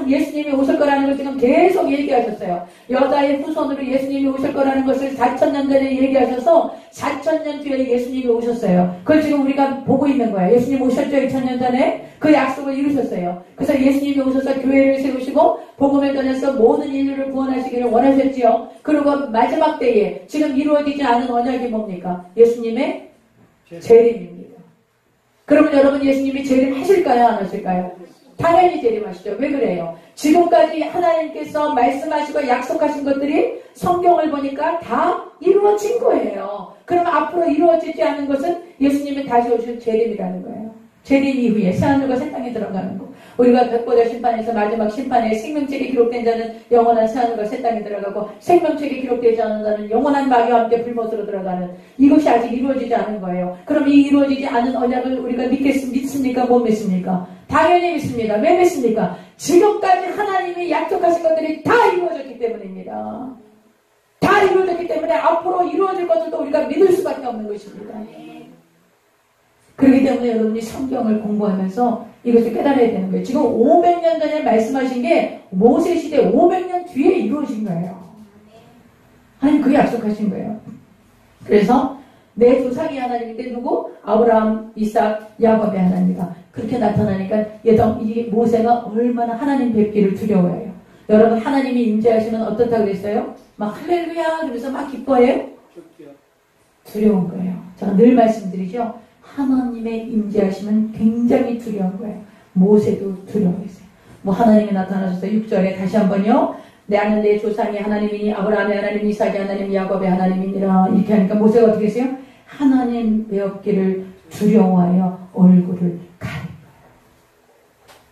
Speaker 1: 예수님이 오실 거라는 걸 지금 계속 얘기하셨어요. 여자의 후손으로 예수님이 오실 거라는 것을 4,000년 전에 얘기하셔서 4,000년 뒤에 예수님이 오셨어요. 그걸 지금 우리가 보고 있는 거예요. 예수님 오셨죠? 2,000년 전에 그 약속을 이루셨어요. 그래서 예수님이 오셔서 교회를 세우시고 복음을 전해서 모든 인류를 구원하시기를 원하셨지요. 그리고 마지막 때에 지금 이루어지지 않은 언약이 뭡니까? 예수님의 재림입니다. 그러면 여러분 예수님이 재림하실까요? 안 하실까요? 당연히 재림하시죠. 왜 그래요? 지금까지 하나님께서 말씀하시고 약속하신 것들이 성경을 보니까 다 이루어진 거예요. 그럼 앞으로 이루어지지 않은 것은 예수님이 다시 오실 재림이라는 거예요. 재림 이후에 새하늘과 새 땅에 들어가는 거. 우리가 백보자 심판에서 마지막 심판에 생명책에 기록된 자는 영원한 새하늘과 새 땅에 들어가고 생명책에 기록되지 않은 자는 영원한 마귀와 함께 불못으로 들어가는, 이것이 아직 이루어지지 않은 거예요. 그럼 이 이루어지지 않은 언약을 우리가 믿습니까? 못 믿습니까? 당연히 믿습니다. 왜 믿습니까? 지금까지 하나님이 약속하신 것들이 다 이루어졌기 때문입니다. 다 이루어졌기 때문에 앞으로 이루어질 것들도 우리가 믿을 수밖에 없는 것입니다. 그렇기 때문에 여러분이 성경을 공부하면서 이것을 깨달아야 되는 거예요. 지금 500년 전에 말씀하신 게 모세 시대 500년 뒤에 이루어진 거예요. 하나님 그게 약속하신 거예요. 그래서 내 조상이 하나님인데 누구? 아브라함, 이삭, 야곱의 하나님이다. 그렇게 나타나니까 이 모세가 얼마나 하나님 뵙기를 두려워해요. 여러분 하나님이 임재하시면 어떻다고 그랬어요? 막 할렐루야 그러면서 막 기뻐해요? 두려운 거예요. 제가 늘 말씀드리죠. 하나님의 임재하시면 굉장히 두려운 거예요. 모세도 두려워했어요. 하나님이 나타나셔서 6절에 다시 한번요. 나는 내 조상이 하나님이니 아브라함의 하나님, 이삭의 하나님, 야곱의 하나님이니라. 이렇게 하니까 모세가 어떻게 했어요? 하나님 배웠기를 두려워하여 얼굴을 가린 거예요.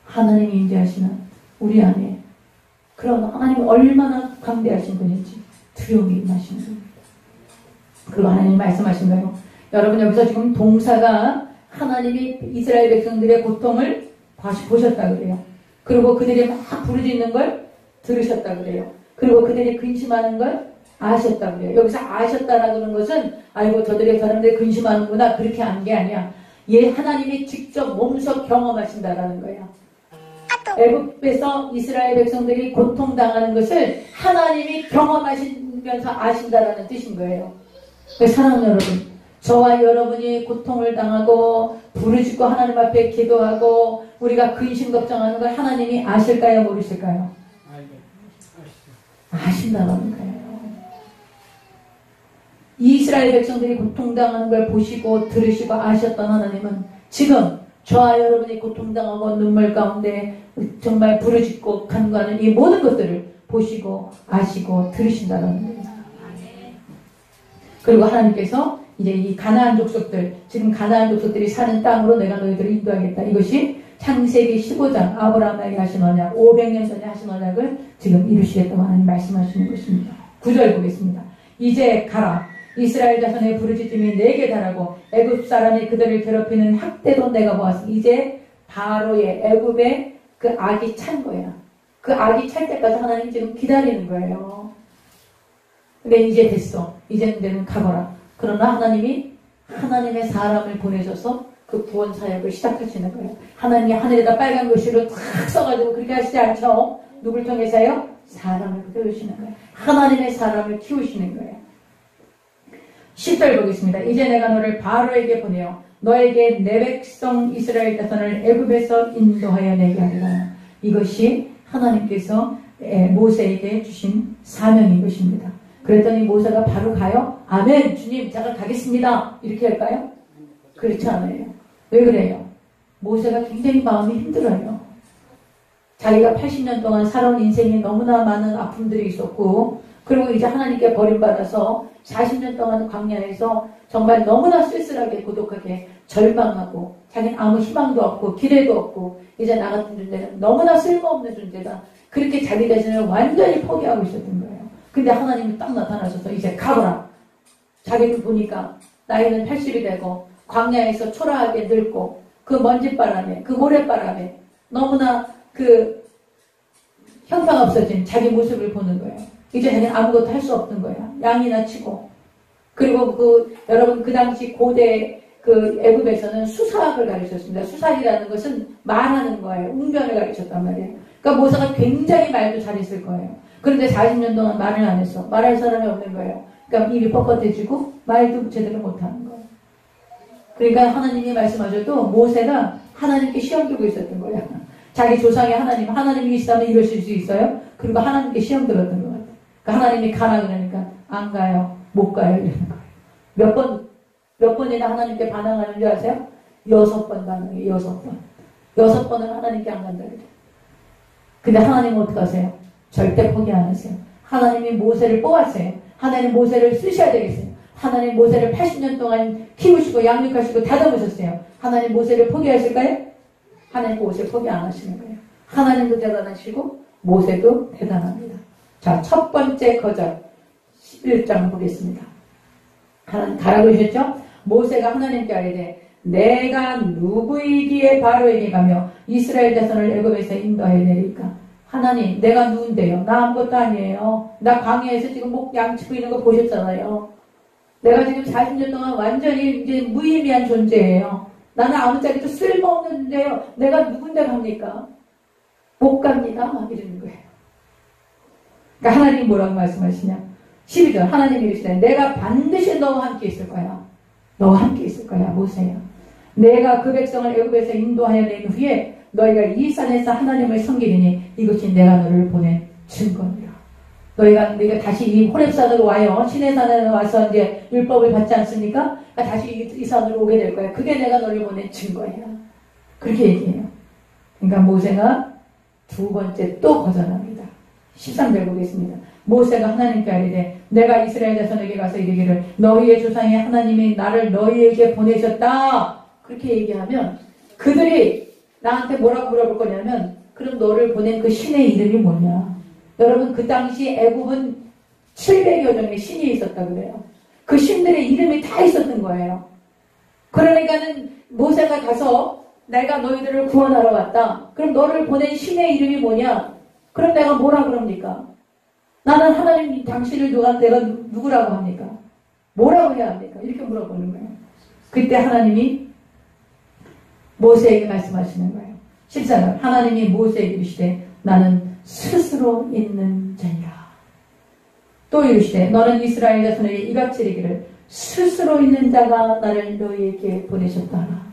Speaker 1: 하나님이 임재하시면 우리 안에 그런 하나님이 얼마나 강대하신 분인지 두려움이 임하시는 겁니다. 그리고 하나님이 말씀하신 거예요. 여러분 여기서 지금 동사가 하나님이 이스라엘 백성들의 고통을 다시 보셨다 그래요. 그리고 그들이 막 부르짖는 걸 들으셨다 그래요. 그리고 그들이 근심하는 걸 아셨다 그래요. 여기서 아셨다라는 것은 아이고 저들의 사람들이 근심하는구나 그렇게 한 게 아니야. 하나님이 직접 몸소 경험하신다라는 거예요. 애굽에서 이스라엘 백성들이 고통당하는 것을 하나님이 경험하시면서 아신다라는 뜻인 거예요. 사랑하는 여러분, 저와 여러분이 고통을 당하고 부르짖고 하나님 앞에 기도하고 우리가 근심 걱정하는 걸 하나님이 아실까요? 모르실까요? 아신다는 거예요. 이스라엘 백성들이 고통당하는 걸 보시고 들으시고 아셨던 하나님은 지금 저와 여러분이 고통당하고 눈물 가운데 정말 부르짖고 간구하는 이 모든 것들을 보시고 아시고 들으신다는 거예요. 그리고 하나님께서 이제 이 가나안 족속들, 지금 가나안 족속들이 사는 땅으로 내가 너희들을 인도하겠다. 이것이 창세기 15장 아브라함에게 하신 언약, 500년 전에 하신 언약을 지금 이루시겠다고 하나님 말씀하시는 것입니다. 9절 보겠습니다. 이제 가라. 이스라엘 자손의 부르짖음이 내게 달하고 애굽 사람이 그들을 괴롭히는 학대도 내가 보았으니 이제 바로의 애굽의 그 악이 찬 거야. 그 악이 찰 때까지 하나님 지금 기다리는 거예요. 근데 이제 됐어. 이제는 가거라. 그러나 하나님이 하나님의 사람을 보내셔서 그 구원 사역을 시작하시는 거예요. 하나님이 하늘에다 빨간 글씨로 탁 써가지고 그렇게 하시지 않죠? 누굴 통해서요? 사람을 키우시는 거예요. 하나님의 사람을 키우시는 거예요. 10절 보겠습니다. 이제 내가 너를 바로에게 보내어 너에게 내 백성 이스라엘 자손을 애굽에서 인도하여 내게 하리라. 이것이 하나님께서 모세에게 주신 사명인 것입니다. 그랬더니 모세가 바로 가요? 아멘, 주님, 제가 가겠습니다. 이렇게 할까요? 그렇지 않아요. 왜 그래요? 모세가 굉장히 마음이 힘들어요. 자기가 80년 동안 살아온 인생에 너무나 많은 아픔들이 있었고, 그리고 이제 하나님께 버림받아서 40년 동안 광야에서 정말 너무나 쓸쓸하게 고독하게 절망하고 자기는 아무 희망도 없고 기대도 없고 이제 나 같은 존재는 너무나 쓸모없는 존재다. 그렇게 자기 자신을 완전히 포기하고 있었던 거예요. 근데 하나님이 딱 나타나셔서 이제 가거라. 자기를 보니까 나이는 80이 되고 광야에서 초라하게 늙고 그 먼지바람에 그 모래바람에 너무나 그 형상없어진 자기 모습을 보는 거예요. 이제 자기는 아무것도 할 수 없는 거야. 양이나 치고. 그리고 여러분 그 당시 고대 그 애굽에서는 수사학을 가르쳤습니다. 수사학이라는 것은 말하는 거예요. 웅변을 가르쳤단 말이에요. 그러니까 모세가 굉장히 말도 잘했을 거예요. 그런데 40년 동안 말을 안 했어. 말할 사람이 없는 거예요. 그러니까 입이 뻣뻣해지고 말도 제대로 못하는 거예요. 그러니까 하나님이 말씀하셔도 모세가 하나님께 시험 들고 있었던 거예요. 자기 조상의 하나님이 계시다면 이러실 수 있어요? 그리고 하나님께 시험 들었던 것 같아요. 그러니까 하나님이 가라 그러니까 안 가요. 못 가요. 이러는 거예요. 몇 번이나 하나님께 반항하는 줄 아세요? 6번 반항해요. 6번. 6번은 하나님께 안 간다 그래요. 근데 하나님은 어떻게 하세요? 절대 포기 안 하세요. 하나님이 모세를 뽑았어요. 하나님 모세를 쓰셔야 되겠어요. 하나님 모세를 80년 동안 키우시고 양육하시고 다듬으셨어요. 하나님 모세를 포기하실까요? 하나님 모세를 포기 안 하시는 거예요. 하나님도 대단하시고 모세도 대단합니다. 자, 첫 번째 거절 11장 보겠습니다. 하나님 가라고 하셨죠? 모세가 하나님께 아뢰되 내가 누구이기에 바로에게 가며 이스라엘 자손을 애굽에서 인도하여 내릴까? 하나님, 내가 누군데요? 나 아무것도 아니에요. 나 광야에서 지금 목 양치고 있는 거 보셨잖아요. 내가 지금 40년 동안 완전히 이제 무의미한 존재예요. 나는 아무짝에도 쓸모없는데요. 내가 누군데 갑니까? 못 갑니다. 이러는 거예요. 그러니까 하나님 뭐라고 말씀하시냐? 12절 하나님이 이르시되 내가 반드시 너와 함께 있을 거야. 너와 함께 있을 거야. 모세야. 내가 그 백성을 애굽에서 인도하여 낸 후에 너희가 이 산에서 하나님을 섬기리니 이것이 내가 너를 보낸 증거니라. 너희가 다시 이 호렙산으로 와요. 시내산에 와서 이제 율법을 받지 않습니까? 그러니까 다시 이 산으로 오게 될 거야. 그게 내가 너를 보낸 증거야. 그렇게 얘기해요. 그러니까 모세가 두 번째 또 거절합니다. 13절 보겠습니다. 모세가 하나님께 아뢰되 내가 이스라엘 자손에게 가서 이르기를 너희의 조상의 하나님이 나를 너희에게 보내셨다. 그렇게 얘기하면 그들이 나한테 뭐라고 물어볼 거냐면 그럼 너를 보낸 그 신의 이름이 뭐냐. 여러분 그 당시 애굽은 700여 종의 신이 있었다 그래요. 그 신들의 이름이 다 있었던 거예요. 그러니까는 모세가 가서 내가 너희들을 구원하러 왔다. 그럼 너를 보낸 신의 이름이 뭐냐? 그럼 내가 뭐라 그럽니까? 나는 하나님 당신을 내가 누구라고 합니까? 뭐라고 해야 합니까? 이렇게 물어보는 거예요. 그때 하나님이 모세에게 말씀하시는 거예요. 14절 하나님이 모세에게 이르시되 나는 스스로 있는 자니라. 또 이르시되 너는 이스라엘 자손에게 이같이 이르기를 스스로 있는 자가 나를 너희에게 보내셨다 하라.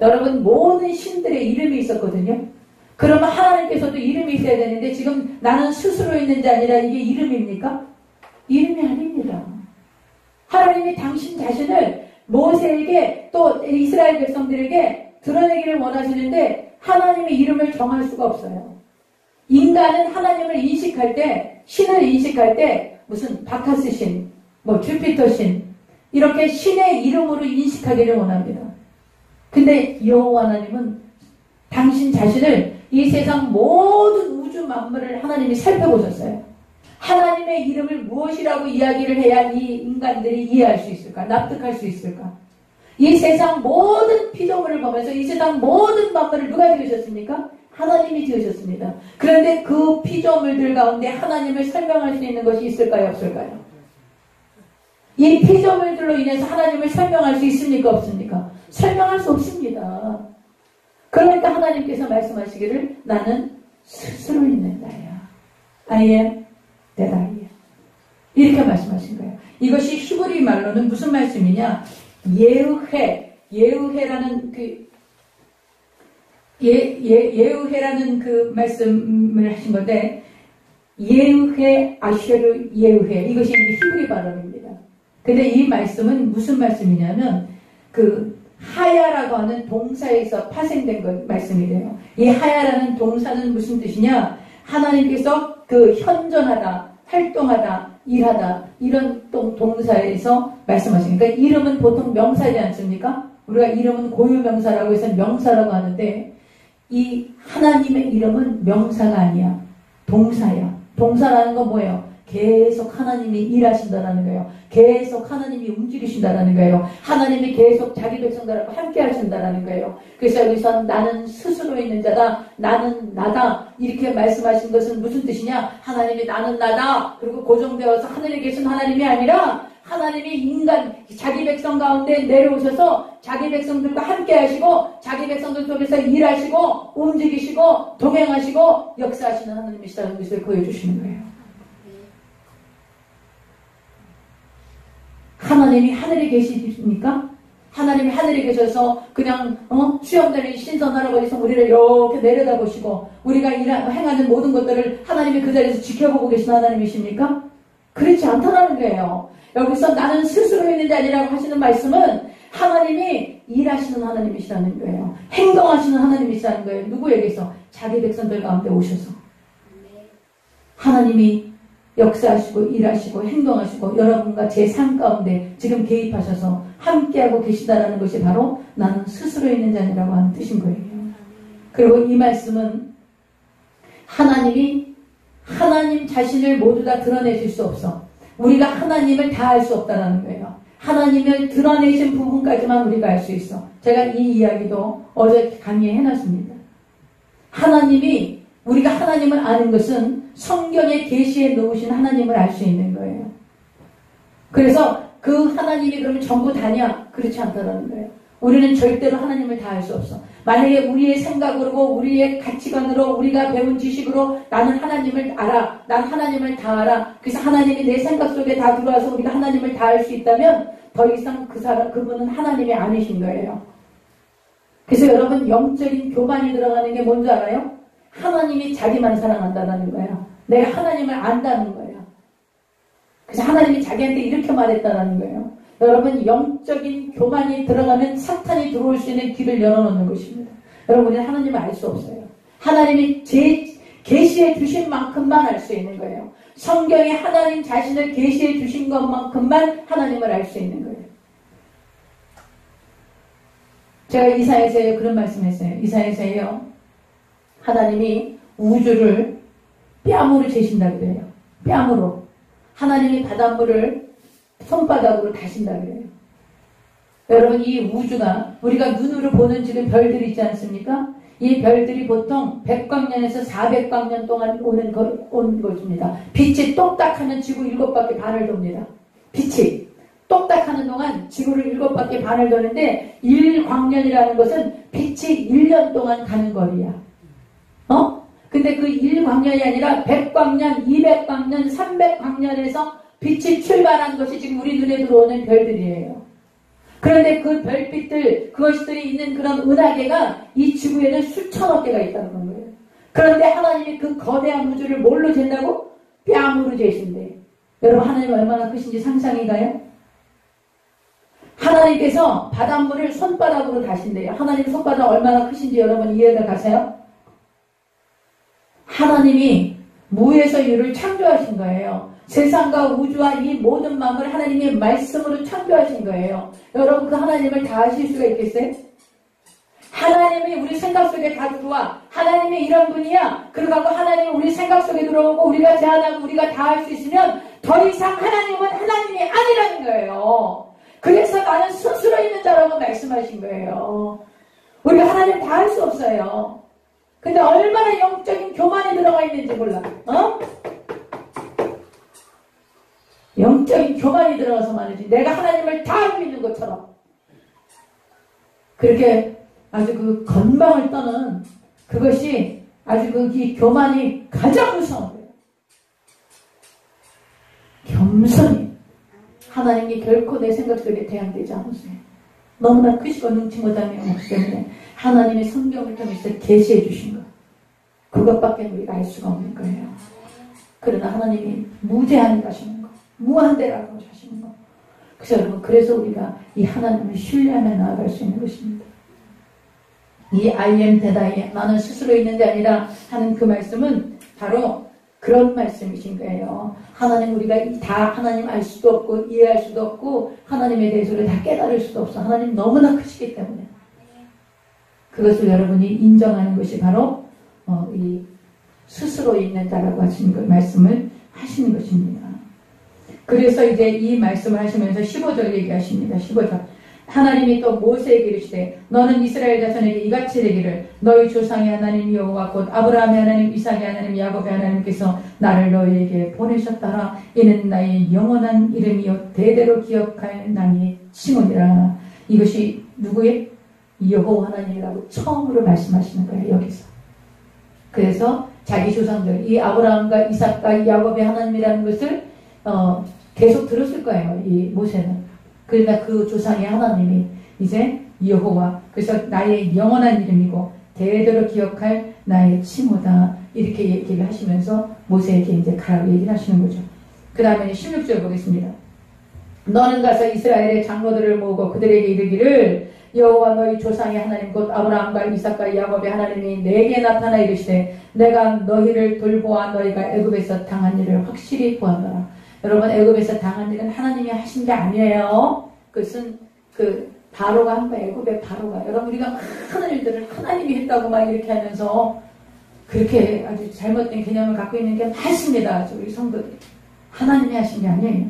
Speaker 1: 여러분 모든 신들의 이름이 있었거든요. 그러면 하나님께서도 이름이 있어야 되는데 지금 나는 스스로 있는 자 아니라 이게 이름입니까? 이름이 아닙니다. 하나님이 당신 자신을 모세에게 또 이스라엘 백성들에게 드러내기를 원하시는데 하나님의 이름을 정할 수가 없어요. 인간은 하나님을 인식할 때, 신을 인식할 때 무슨 바카스 신, 뭐 주피터 신 이렇게 신의 이름으로 인식하기를 원합니다. 근데 여호와 하나님은 당신 자신을 이 세상 모든 우주 만물을 하나님이 살펴보셨어요. 하나님의 이름을 무엇이라고 이야기를 해야 이 인간들이 이해할 수 있을까? 납득할 수 있을까? 이 세상 모든 피조물을 보면서 이 세상 모든 만물을 누가 지으셨습니까? 하나님이 지으셨습니다. 그런데 그 피조물들 가운데 하나님을 설명할 수 있는 것이 있을까요? 없을까요? 이 피조물들로 인해서 하나님을 설명할 수 있습니까? 없습니까? 설명할 수 없습니다. 그러니까 하나님께서 말씀하시기를 나는 스스로 있는 자야. I am that I am. 이렇게 말씀하신 거예요. 이것이 히브리 말로는 무슨 말씀이냐? 예의회라는 예의회라는 그 말씀을 하신 건데, 예의회, 아쉐르 예의회, 이것이 히브리 발음입니다. 근데 이 말씀은 무슨 말씀이냐면, 그 하야라고 하는 동사에서 파생된 말씀이래요. 이 하야라는 동사는 무슨 뜻이냐? 하나님께서 그 현존하다, 활동하다, 일하다, 이런 동사에서 말씀하시니까, 그러니까 이름은 보통 명사지 않습니까? 우리가 이름은 고유명사라고 해서 명사라고 하는데, 이 하나님의 이름은 명사가 아니야. 동사야. 동사라는 건 뭐예요? 계속 하나님이 일하신다라는 거예요. 계속 하나님이 움직이신다라는 거예요. 하나님이 계속 자기 백성들하고 함께 하신다라는 거예요. 그래서 여기서 나는 스스로 있는 자다. 나는 나다. 이렇게 말씀하신 것은 무슨 뜻이냐? 하나님이 나는 나다. 그리고 고정되어서 하늘에 계신 하나님이 아니라 하나님이 인간, 자기 백성 가운데 내려오셔서 자기 백성들과 함께 하시고 자기 백성들 속에서 일하시고 움직이시고 동행하시고 역사하시는 하나님이시라는 것을 보여주시는 거예요. 하나님이 하늘에 계시십니까? 하나님이 하늘에 계셔서 그냥 수염 내린 신선 할아버지서 우리를 이렇게 내려다보시고 우리가 행하는 모든 것들을 하나님이 그 자리에서 지켜보고 계신 하나님이십니까? 그렇지 않다는 거예요. 여기서 나는 스스로 있는 자리라고 하시는 말씀은 하나님이 일하시는 하나님이시라는 거예요. 행동하시는 하나님이시라는 거예요. 누구에게서? 자기 백성들 가운데 오셔서 하나님이 역사하시고 일하시고 행동하시고 여러분과 제 삶 가운데 지금 개입하셔서 함께하고 계시다라는 것이 바로 나는 스스로 있는 자니라고 하는 뜻인 거예요. 그리고 이 말씀은 하나님이 하나님 자신을 모두 다 드러내실 수 없어. 우리가 하나님을 다 알 수 없다라는 거예요. 하나님을 드러내신 부분까지만 우리가 알 수 있어. 제가 이 이야기도 어제 강의에 해놨습니다. 하나님이 우리가 하나님을 아는 것은 성경의 계시에 놓으신 하나님을 알 수 있는 거예요. 그래서 그 하나님이 그러면 전부 다냐? 그렇지 않다는 거예요. 우리는 절대로 하나님을 다 알 수 없어. 만약에 우리의 생각으로 우리의 가치관으로 우리가 배운 지식으로 나는 하나님을 알아. 난 하나님을 다 알아. 그래서 하나님이 내 생각 속에 다 들어와서 우리가 하나님을 다 알 수 있다면 더 이상 그분은 하나님이 아니신 거예요. 그래서 여러분 영적인 교만이 들어가는 게 뭔지 알아요? 하나님이 자기만 사랑한다는 거예요. 내가 하나님을 안다는 거예요. 그래서 하나님이 자기한테 이렇게 말했다는 거예요. 여러분 영적인 교만이 들어가면 사탄이 들어올 수 있는 길을 열어놓는 것입니다. 여러분은 하나님을 알 수 없어요. 하나님이 계시해 주신 만큼만 알 수 있는 거예요. 성경에 하나님 자신을 계시해 주신 것만큼만 하나님을 알 수 있는 거예요. 제가 이사야서에 그런 말씀했어요. 이사야서에요. 하나님이 우주를 뺨으로 재신다 그래요. 뺨으로. 하나님이 바닷물을 손바닥으로 다신다 그래요. 여러분 이 우주가 우리가 눈으로 보는 지금 별들이 있지 않습니까? 이 별들이 보통 100광년에서 400광년 동안 온 것입니다. 빛이 똑딱하면 지구 7바퀴 반을 돕니다. 빛이 똑딱하는 동안 지구를 7바퀴 반을 도는데 1광년이라는 것은 빛이 1년 동안 가는 거리야. 근데 그 1광년이 아니라 100광년, 200광년, 300광년에서 빛이 출발한 것이 지금 우리 눈에 들어오는 별들이에요. 그런데 그 별빛들, 그것들이 있는 그런 은하계가 이 지구에는 수천억 개가 있다는 거예요. 그런데 하나님이 그 거대한 우주를 뭘로 잰다고? 뺨으로 재신대. 여러분 하나님 얼마나 크신지 상상이 가요? 하나님께서 바닷물을 손바닥으로 다신대요. 하나님 손바닥 얼마나 크신지 여러분 이해가 가세요? 하나님이 무에서 유를 창조하신 거예요. 세상과 우주와 이 모든 만물을 하나님의 말씀으로 창조하신 거예요. 여러분 그 하나님을 다 아실 수가 있겠어요? 하나님이 우리 생각 속에 다 들어와. 하나님이 이런 분이야. 그러고 하나님이 우리 생각 속에 들어오고 우리가 제안하고 우리가 다 할 수 있으면 더 이상 하나님은 하나님이 아니라는 거예요. 그래서 나는 스스로 있는 자라고 말씀하신 거예요. 우리가 하나님 다 할 수 없어요. 근데 얼마나 영적인 교만이 들어가 있는지 몰라. 영적인 교만이 들어가서 말이지. 내가 하나님을 다 알고 있는 것처럼. 그렇게 아주 그 건방을 떠는 그것이 아주 이 교만이 가장 무서운 거예요. 겸손히. 하나님이 결코 내 생각 속에 대항되지 않으세요. 너무나 크시고 능치 못함이 없기 때문에 하나님의 성경을 통해서 계시해 주신 것. 그것밖에 우리가 알 수가 없는 거예요. 그러나 하나님이 무제한이라시는 것. 무한대라고 하시는 것. 그래서 여러분 그래서 우리가 이 하나님을 신뢰하며 나아갈 수 있는 것입니다. 이 I am that I am, 나는 스스로 있는 게 아니라 하는 그 말씀은 바로 그런 말씀이신 거예요. 하나님 우리가 다 하나님 알 수도 없고 이해할 수도 없고 하나님에 대해서 다 깨달을 수도 없어. 하나님 너무나 크시기 때문에 그것을 여러분이 인정하는 것이 바로 이 스스로 있는 자라고 하시는 그 말씀을 하시는 것입니다. 그래서 이제 이 말씀을 하시면서 15절 얘기하십니다. 15절. 하나님이 또 모세에게 이르시되 너는 이스라엘 자손에게 이같이 되기를 너희 조상의 하나님 여호와 곧 아브라함의 하나님 이삭의 하나님 야곱의 하나님께서 나를 너희에게 보내셨더라. 이는 나의 영원한 이름이요 대대로 기억할 나의 칭호니라. 이것이 누구의? 여호와 하나님이라고 처음으로 말씀하시는 거예요. 여기서. 그래서 자기 조상들 이 아브라함과 이삭과 야곱의 하나님이라는 것을 계속 들었을 거예요. 이 모세는. 그러나 그 조상의 하나님이 이제 여호와, 그래서 나의 영원한 이름이고 대대로 기억할 나의 칭호다. 이렇게 얘기를 하시면서 모세에게 이제 가라고 얘기를 하시는 거죠. 그 다음에 16절 보겠습니다. 너는 가서 이스라엘의 장로들을 모으고 그들에게 이르기를 여호와 너희 조상의 하나님 곧 아브라함과 이삭과 야곱의 하나님이 내게 나타나 이르시되 내가 너희를 돌보아 너희가 애굽에서 당한 일을 확실히 보았노라. 여러분 애굽에서 당한 일은 하나님이 하신 게 아니에요. 그것은 그 바로가 한 거예요. 애굽의 바로가. 여러분 우리가 많은 일들을 하나님이 했다고 막 이렇게 하면서 그렇게 아주 잘못된 개념을 갖고 있는 게 많습니다. 우리 성도들이. 하나님이 하신 게 아니에요.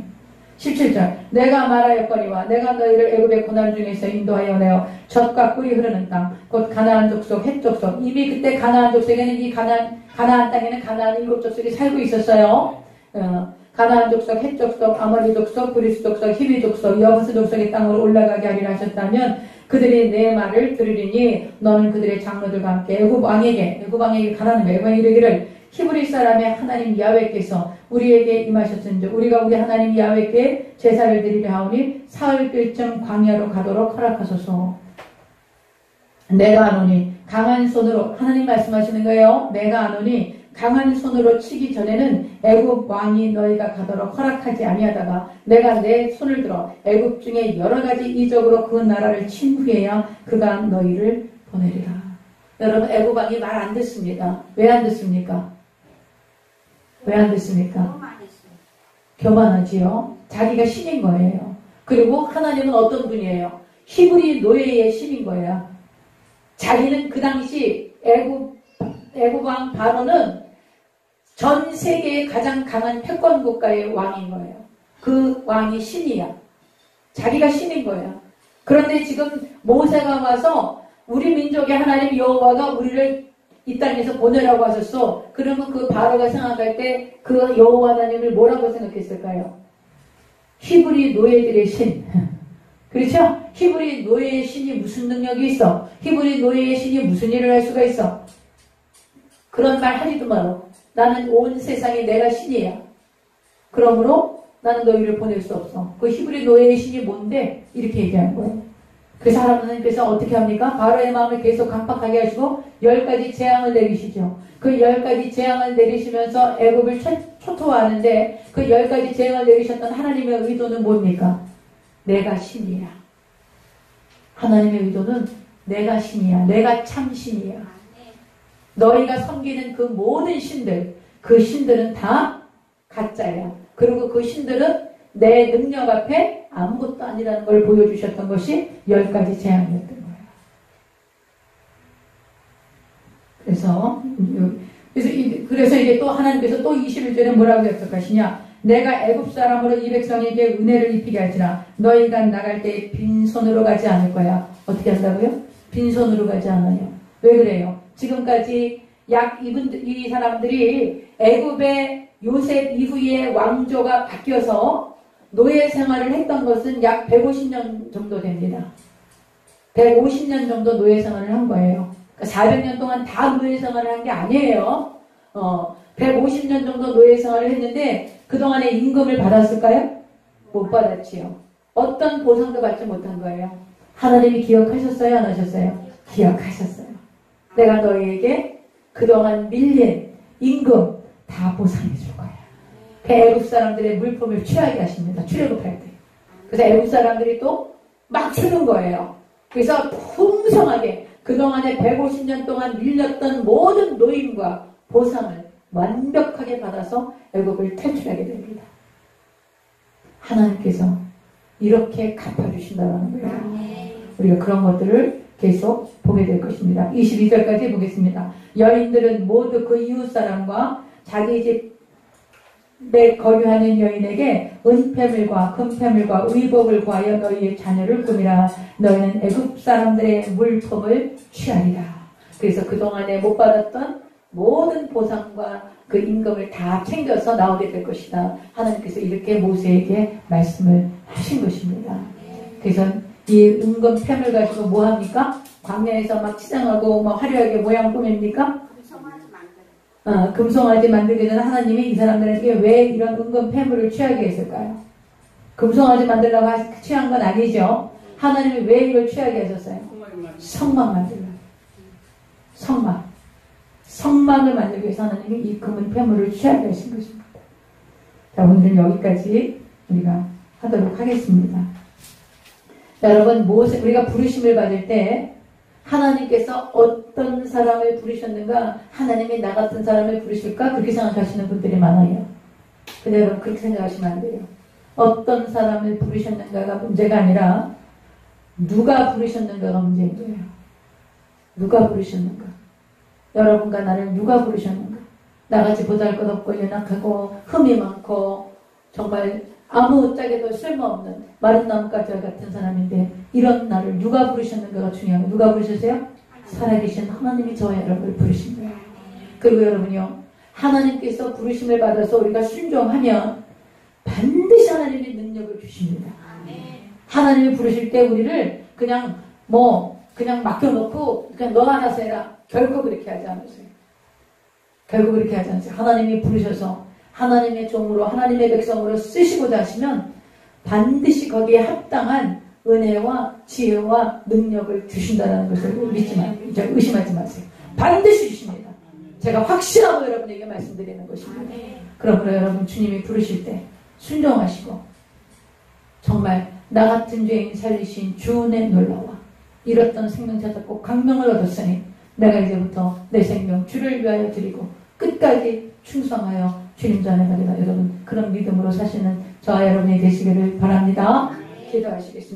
Speaker 1: 17절. 내가 말하였거니와 내가 너희를 애굽의 고난 중에서 인도하여 내어 젖과 꿀이 흐르는 땅 곧 가나안 족속 헷 족속. 이미 그때 가나안 족속에는 이 가나안 땅에는 가나안 7 족속이 살고 있었어요. 가나안 족속, 헷 족속, 아모리 족속, 브리스 족속, 히비 족속, 여부스 족속의 땅으로 올라가게 하리라 하셨다면 그들이 내 말을 들으리니 너는 그들의 장로들과 함께 애굽 왕에게 가라는 거예요. 애굽 왕이 이르기를 히브리 사람의 하나님 야훼께서 우리에게 임하셨은즉 우리가 우리 하나님 야훼께 제사를 드리려 하오니 사흘길쯤 광야로 가도록 허락하소서. 내가 아노니 강한 손으로, 하나님 말씀하시는 거예요. 내가 아노니 강한 손으로 치기 전에는 애굽 왕이 너희가 가도록 허락하지 아니하다가 내가 내 손을 들어 애굽 중에 여러 가지 이적으로 그 나라를 친 후에야 그가 너희를 보내리라. 여러분 애굽 왕이 말 안 듣습니다. 왜 안 듣습니까? 왜 안 듣습니까? 교만하지요. 자기가 신인 거예요. 그리고 하나님은 어떤 분이에요? 히브리 노예의 신인 거예요. 자기는 그 당시 애굽 왕 바로는 전 세계의 가장 강한 패권 국가의 왕인 거예요. 그 왕이 신이야. 자기가 신인 거야. 그런데 지금 모세가 와서 우리 민족의 하나님 여호와가 우리를 이 땅에서 보내라고 하셨어. 그러면 그 바로가 생각할 때 그 여호와 하나님을 뭐라고 생각했을까요? 히브리 노예들의 신. 그렇죠? 히브리 노예의 신이 무슨 능력이 있어? 히브리 노예의 신이 무슨 일을 할 수가 있어? 그런 말 하지도 마라. 나는 온 세상에 내가 신이야. 그러므로 나는 너희를 보낼 수 없어. 그 히브리 노예의 신이 뭔데? 이렇게 얘기하는 거예요. 그래서 하나님께서 어떻게 합니까? 바로의 마음을 계속 강팍하게 하시고 10가지 재앙을 내리시죠. 그 10가지 재앙을 내리시면서 애굽을 초토화하는데 그 10가지 재앙을 내리셨던 하나님의 의도는 뭡니까? 내가 신이야. 하나님의 의도는 내가 신이야. 내가 참 신이야. 너희가 섬기는 그 모든 신들, 그 신들은 다 가짜야. 그리고 그 신들은 내 능력 앞에 아무것도 아니라는 걸 보여주셨던 것이 10가지 재앙이었던 거예요. 그래서 이게 또 하나님께서 또 21절에 뭐라고 약속하시냐? 내가 애굽 사람으로 이 백성에게 은혜를 입히게 할지라 너희가 나갈 때 빈손으로 가지 않을 거야. 어떻게 한다고요? 빈손으로 가지 않아요. 왜 그래요? 지금까지 이 사람들이 애굽의 요셉 이후에 왕조가 바뀌어서 노예 생활을 했던 것은 약 150년 정도 됩니다. 150년 정도 노예 생활을 한 거예요. 그러니까 400년 동안 다 노예 생활을 한 게 아니에요. 150년 정도 노예 생활을 했는데 그동안에 임금을 받았을까요? 못 받았지요. 어떤 보상도 받지 못한 거예요. 하나님이 기억하셨어요? 안 하셨어요? 기억하셨어요. 내가 너희에게 그동안 밀린 임금 다 보상해 줄 거야. 애굽 사람들의 물품을 취하게 하십니다. 출애굽할 때. 그래서 애굽 사람들이 또 막 주는 거예요. 그래서 풍성하게 그동안에 150년 동안 밀렸던 모든 노임과 보상을 완벽하게 받아서 애굽을 탈출하게 됩니다. 하나님께서 이렇게 갚아주신다는 거예요. 우리가 그런 것들을 계속 보게 될 것입니다. 22절까지 보겠습니다. 여인들은 모두 그 이웃 사람과 자기 집에 거류하는 여인에게 은폐물과 금폐물과 의복을 구하여 너희의 자녀를 꾸미라. 너희는 애굽 사람들의 물품을 취하리라. 그래서 그동안에 못 받았던 모든 보상과 그 임금을 다 챙겨서 나오게 될 것이다. 하나님께서 이렇게 모세에게 말씀을 하신 것입니다. 그래서 이 은금 폐물 가지고 뭐 합니까? 광야에서 막 치장하고 뭐 화려하게 모양 꾸밉니까? 금송아지 만들기 전에 하나님이 이 사람들에게 왜 이런 은금 폐물을 취하게 했을까요? 금송아지 만들려고 취한 건 아니죠. 하나님이 왜 이걸 취하게 하셨어요? 성막 만들려고. 성막을 만들기 위해서 하나님이 이 금은 폐물을 취하게 하신 것입니다. 자, 오늘은 여기까지 우리가 하도록 하겠습니다. 자, 여러분, 우리가 부르심을 받을 때 하나님께서 어떤 사람을 부르셨는가? 하나님이 나 같은 사람을 부르실까? 그렇게 생각하시는 분들이 많아요. 근데 여러분, 그렇게 생각하시면 안 돼요. 어떤 사람을 부르셨는가가 문제가 아니라 누가 부르셨는가가 문제인 거예요. 누가 부르셨는가? 여러분과 나를 누가 부르셨는가? 나같이 보잘것없고 연약하고 흠이 많고 정말 아무짝에도 쓸모없는 마른 나뭇가지 같은 사람인데 이런 나를 누가 부르셨는가가 중요해요. 누가 부르셨어요? 살아계신 하나님이 저와 여러분을 부르신 거예요. 그리고 여러분요, 하나님께서 부르심을 받아서 우리가 순종하면 반드시 하나님이 능력을 주십니다. 하나님이 부르실 때 우리를 그냥 맡겨놓고 그냥 너 알아서 해라. 결코 그렇게 하지 않으세요. 결코 그렇게 하지 않으세요. 하나님이 부르셔서 하나님의 종으로 하나님의 백성으로 쓰시고자 하시면 반드시 거기에 합당한 은혜와 지혜와 능력을 주신다는 것을 의심하지 마세요. 반드시 주십니다. 제가 확실하고 여러분에게 말씀드리는 것입니다. 그러므로 여러분 주님이 부르실 때 순종하시고 정말 나 같은 죄인 살리신 주 은혜 놀라와 잃었던 생명 찾았고 강명을 얻었으니 내가 이제부터 내 생명 주를 위하여 드리고 끝까지 충성하여 주님 전에 가리라. 여러분 그런 믿음으로 사시는 저와 여러분이 되시기를 바랍니다. 기도하시겠습니다.